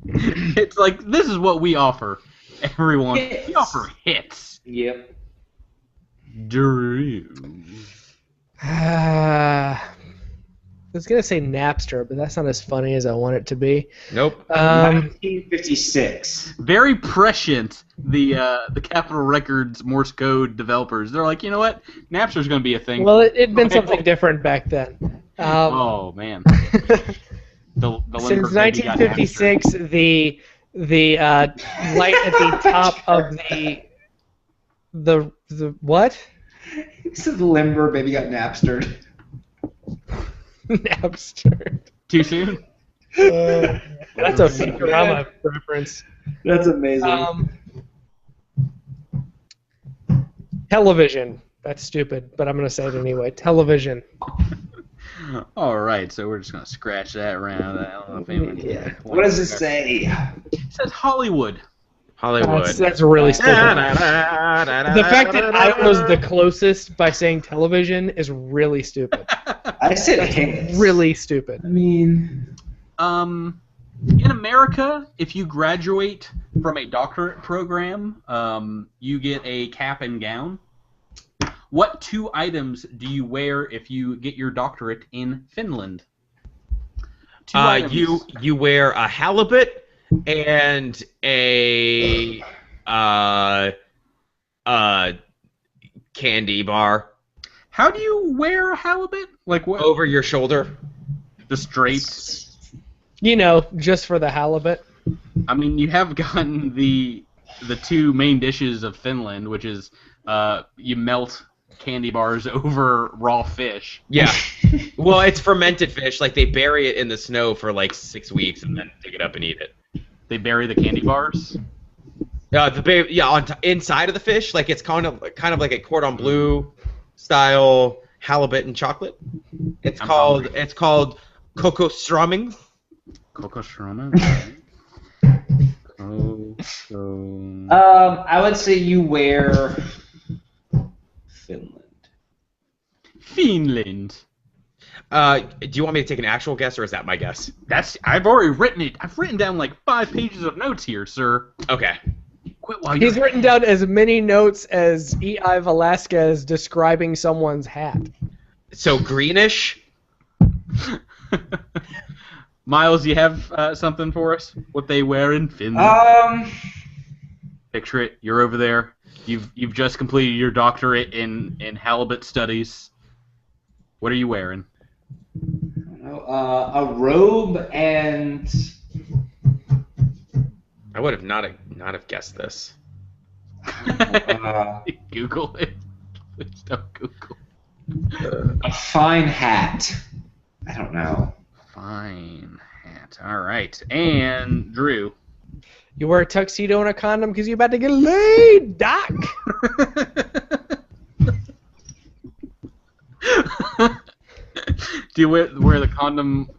It's like, this is what we offer everyone. Hits. We offer hits. Yep. Drew. I was going to say Napster, but that's not as funny as I want it to be. Nope. 1956. Very prescient, the Capitol Records Morse code developers. They're like, you know what? Napster's going to be a thing. Well, it'd been something different back then. Oh, man. The Since Lindbergh baby got 1956, the light at the top of the what? He said Limber, baby got Napstered. Napster. Too soon? That's a Futurama reference. That's amazing. Television. That's stupid, but I'm going to say it anyway. Television. All right, so we're just going to scratch that around. I don't know if anyone What does it say? It says Hollywood. Hollywood. That's really stupid. The fact that I was the closest by saying television is really stupid. I said hits. Really stupid. I mean, In America, if you graduate from a doctorate program, you get a cap and gown. What two items do you wear if you get your doctorate in Finland? Two items. You wear a halibut and a candy bar. How do you wear a halibut? Like what? Over your shoulder. Just draped. You know, just for the halibut. I mean, you have gotten the two main dishes of Finland, which is you melt candy bars over raw fish. Yeah. Well, it's fermented fish. Like, they bury it in the snow for like 6 weeks and then dig it up and eat it. They bury the candy bars. Inside of the fish, like it's kind of like a cordon bleu style halibut and chocolate. It's called Kokosströmming. Kokosströmming. I would say you wear Finland. Finland. Do you want me to take an actual guess, or is that my guess? I've already written it. I've written down like 5 pages of notes here, sir. Okay. Quit while He's you're written down as many notes as E.I. Velasquez describing someone's hat. So greenish. Miles, you have something for us? What they wear in Finland? Picture it. You're over there. You've just completed your doctorate in halibut studies. What are you wearing? A robe and I would have not have guessed this. Google it. Please don't Google. a fine hat. I don't know. Fine hat. All right. And Drew. You wear a tuxedo and a condom because you're about to get laid, Doc. Do you wear the condom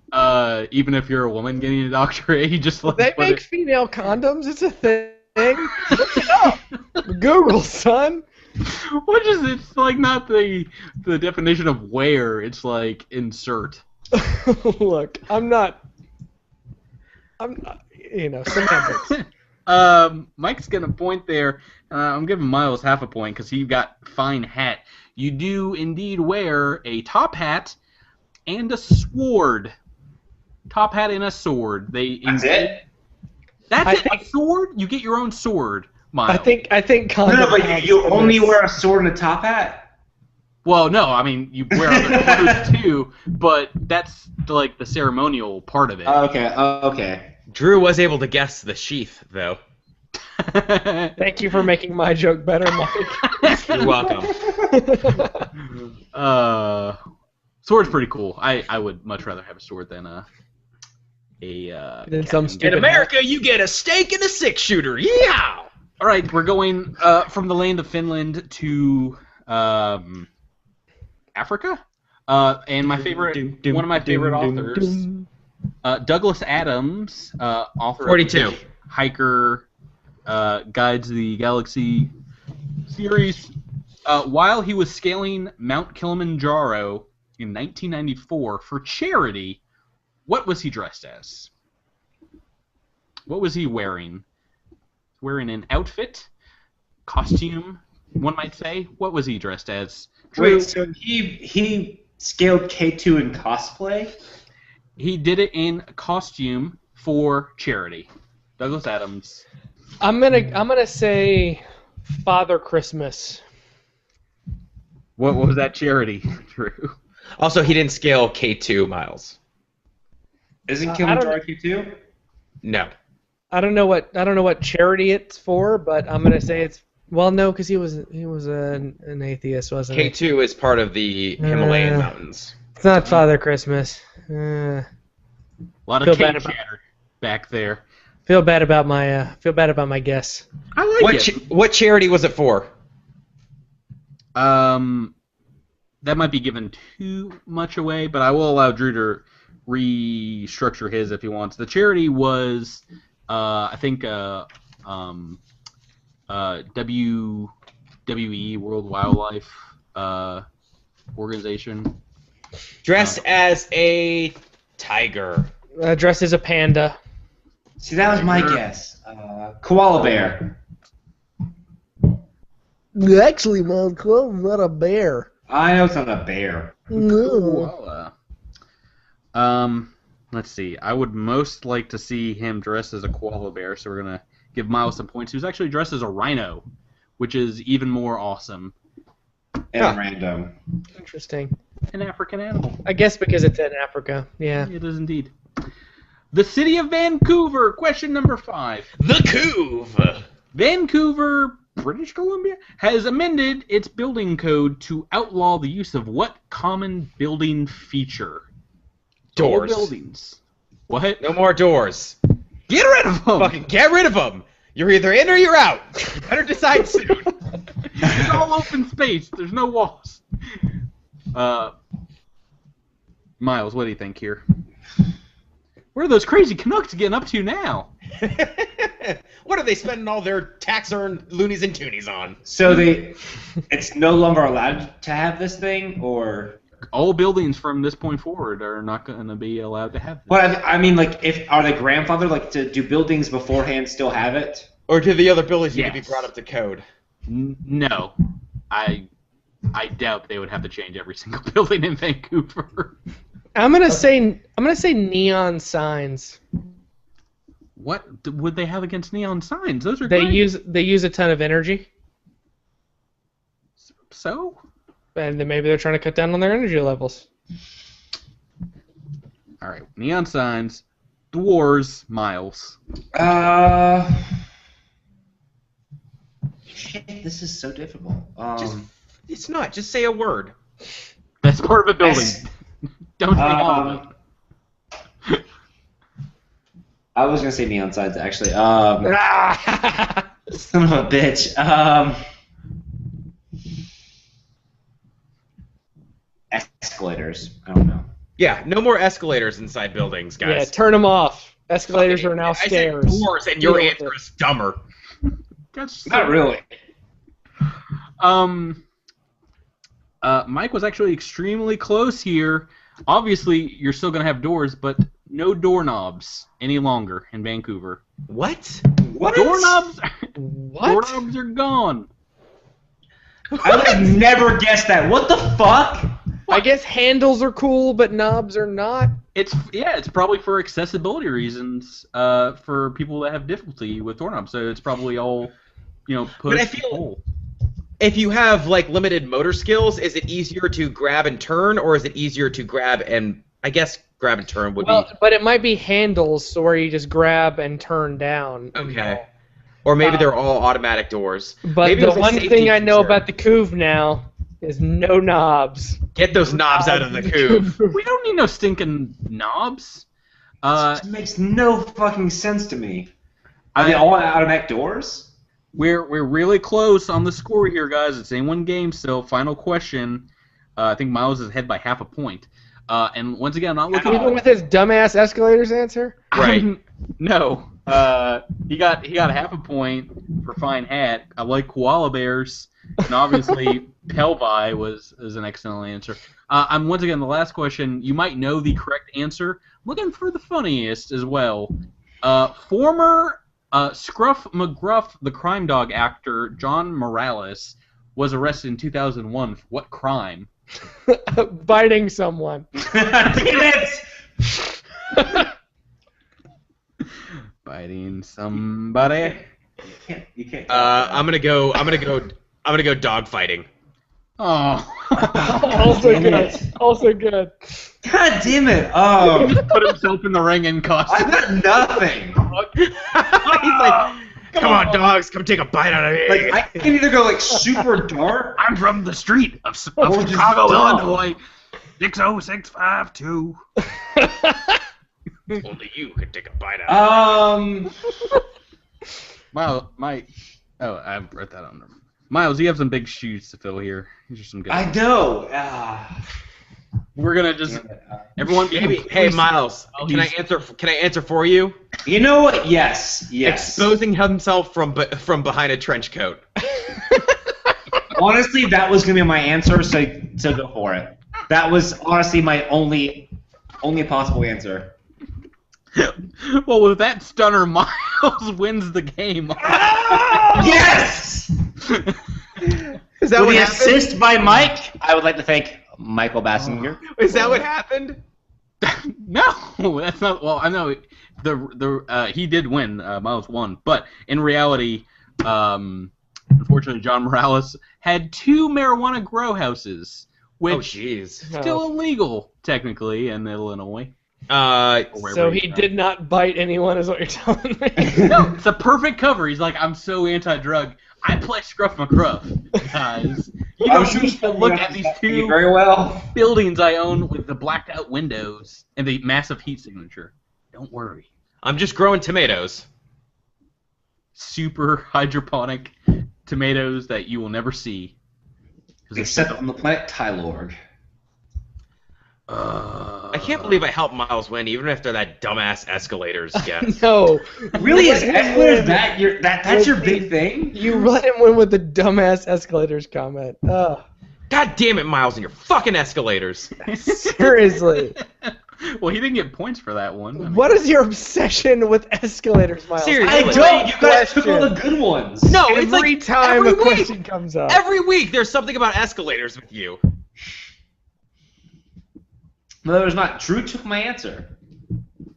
even if you're a woman getting a doctorate? You just like They put make it... female condoms. It's a thing. Look it up. Google, son. What is it? It's like not the definition of wear. It's like insert. Look, I'm not. Semantics. Mike's getting a point there. I'm giving Miles half a point because he got fine hat. You do indeed wear a top hat and a sword. Top hat and a sword. That's it? That's a sword? You get your own sword, Miles. I think condom. No, but you only wear a sword and a top hat? Well, no, I mean, you wear other clothes too, but that's like the ceremonial part of it. Okay. Drew was able to guess the sheath, though. Thank you for making my joke better, Mike. You're welcome. Sword's pretty cool. I would much rather have a sword than Than some In stupid America, you get a steak and a six-shooter. Yeehaw! All right, we're going from the land of Finland to Africa. And my favorite, one of my favorite authors, Douglas Adams, author 42. of the Hiker Guides to the Galaxy series. While he was scaling Mount Kilimanjaro in 1994 for charity, what was he dressed as? What was he wearing? Wearing an outfit, costume, one might say. What was he dressed as? Drew, Wait, so he scaled K2 in cosplay? he did it in costume for charity. Douglas Adams. I'm gonna say Father Christmas. What was that charity, Drew? Also, he didn't scale K2 miles. Isn't I Kilimanjaro K2? No. I don't know what charity it's for, but I'm gonna say it's no, because he was an atheist, wasn't he? K2 is part of the Himalayan mountains. It's not Father Christmas. A lot Feel of bad cake about- chatter back there. Feel bad about my guess. I like it. What charity was it for? That might be giving too much away, but I will allow Drew to restructure his if he wants. The charity was, I think, WWE, World Wildlife Organization. Dressed as a tiger. Dressed as a panda. See, that was my guess. Koala bear. Actually, man, not a bear. I know it's not a bear. Koala. Let's see. I would most like to see him dressed as a koala bear, so we're gonna give Miles some points. He was actually dressed as a rhino, which is even more awesome. And random. Interesting. An African animal. I guess because it's in Africa. Yeah. It is indeed. The city of Vancouver. Question number 5. The Couve. Vancouver, British Columbia, has amended its building code to outlaw the use of what common building feature? Doors. All buildings. What? No more doors. Get rid of them! Fucking get rid of them. You're either in or you're out. Better decide soon. It's all open space. There's no walls. Miles, what do you think here? Where are those crazy Canucks getting up to now? What are they spending all their tax-earned loonies and toonies on? So it's no longer allowed to have this thing, or? All buildings from this point forward are not going to be allowed to have this. Well, I mean, like, are they grandfathered? Like, do buildings beforehand still have it? Or do the other buildings need to be Yes. brought up to code? No. I doubt they would have to change every single building in Vancouver. I'm gonna say neon signs. What would they have against neon signs? Those are They great. use a ton of energy, So? and then maybe they're trying to cut down on their energy levels. All right. Neon signs. Dwarves. Miles. Shit, this is so difficult. It's not. Just say a word. That's part of a building. Don't say all of it. I was gonna say neon signs actually. Son of a bitch. escalators. I don't know. Yeah, no more escalators inside buildings, Yeah, guys. turn them off. Escalators are now I said stairs. doors, and your Deal with answer it. is dumber. That's Not really. Mike was actually extremely close here. Obviously, you're still gonna have doors, but no doorknobs any longer in Vancouver. What? What? Doorknobs, What? doorknobs are gone. I would have never guessed that. What the fuck? I guess handles are cool, but knobs are not. It's probably for accessibility reasons, for people that have difficulty with doorknobs. So it's probably all, push But I and feel- pull. If you have like limited motor skills, is it easier to grab and turn, or is it easier to grab and I guess grab and turn would Well, but it might be handles, so where you just grab and turn down. be okay. Or maybe they're all automatic doors. But Maybe it the was a one safety thing I know concern. about the Couve now is no knobs. Get those knobs out of the Couve. We don't need no stinking knobs. It makes no fucking sense to me. Are they all automatic doors? We're really close on the score here, guys. It's a one game still. Final question. I think Miles is ahead by half a point. And once again, I'm not looking. Even with his dumbass escalators answer? Right. No. He got half a point for fine hat. I like koala bears, and obviously Pelvi is an excellent answer. I'm once again the last question. You might know the correct answer. I'm looking for the funniest as well. Former Scruff McGruff, the crime dog actor John Morales, was arrested in 2001 for what crime? Biting someone. Damn it! Biting somebody. You can't. I'm gonna go dog fighting. Oh. Also Damn good. it. Also good. God damn it! Put himself in the ring in costume. I got nothing. He's like, come on, dogs, come take a bite out of me. Like I can either go like super dark. I'm from the street of Or just Chicago, dumb. Illinois. 60652. Only you can take a bite out of me. Miles, I wrote that on there. Miles, you have some big shoes to fill here. These are some good. I know. We're gonna just Damn it. everyone. Hey, Miles, can I answer for you? You know what? Yes. Exposing himself from behind a trench coat. Honestly, that was gonna be my answer, so go for it. That was honestly my only possible answer. Well, with that stunner, Miles wins the game. Yes! Is that With what the happened? assist by Mike, I would like to thank Michael Bassinger. Is that what happened? No, that's not. Well, I know he did win. Miles won, but in reality, unfortunately, John Morales had 2 marijuana grow houses, which Oh, jeez. still illegal technically in Illinois. Uh, Or wherever So he's he from. did not bite anyone, is what you're telling me. No, it's a perfect cover. He's like, I'm so anti-drug. I play Scruff McGruff, guys. You don't need to look at these 2 very well. buildings I own with the blacked out windows and the massive heat signature. Don't worry. I'm just growing tomatoes. Super hydroponic tomatoes that you will never see. 'Cause they're Except on the planet Tylorg. I can't believe I helped Miles win, even after that dumbass escalators guess. No. Really, You is let him escalators win. that's your big thing? You let him win with the dumbass escalators comment. Ugh. God damn it, Miles, and your fucking escalators. Seriously. Well, he didn't get points for that one. I mean, What is your obsession with escalators, Miles? Seriously. I Wait, don't. You guys took all question. the good ones. No, it's Every like time every a week. question comes up. Every week there's something about escalators with you. No, that was not. Drew took my answer.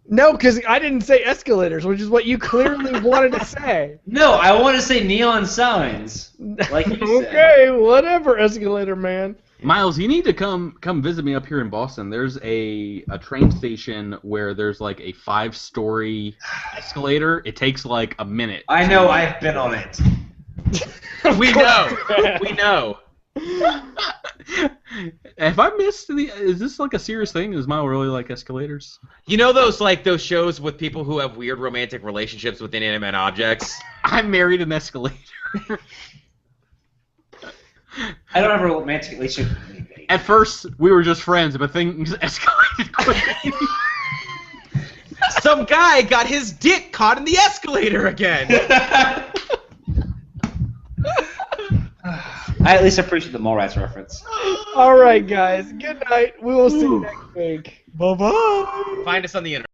No, because I didn't say escalators, which is what you clearly wanted to say. No, I want to say neon signs. Like you said. Okay, whatever, escalator man. Miles, you need to come visit me up here in Boston. There's a train station where there's like a 5-story escalator. It takes like a minute. I know. I've been on it. We know. We know. Have I missed is this like a serious thing? Does Miles really like escalators? You know those shows with people who have weird romantic relationships with inanimate objects? I married an escalator. I don't have a romantic relationship with anybody. At first, we were just friends, but things escalated quickly. Some guy got his dick caught in the escalator again. I at least appreciate the Mallrats reference. All right, guys. Good night. We will see you next week. Bye-bye. Find us on the internet.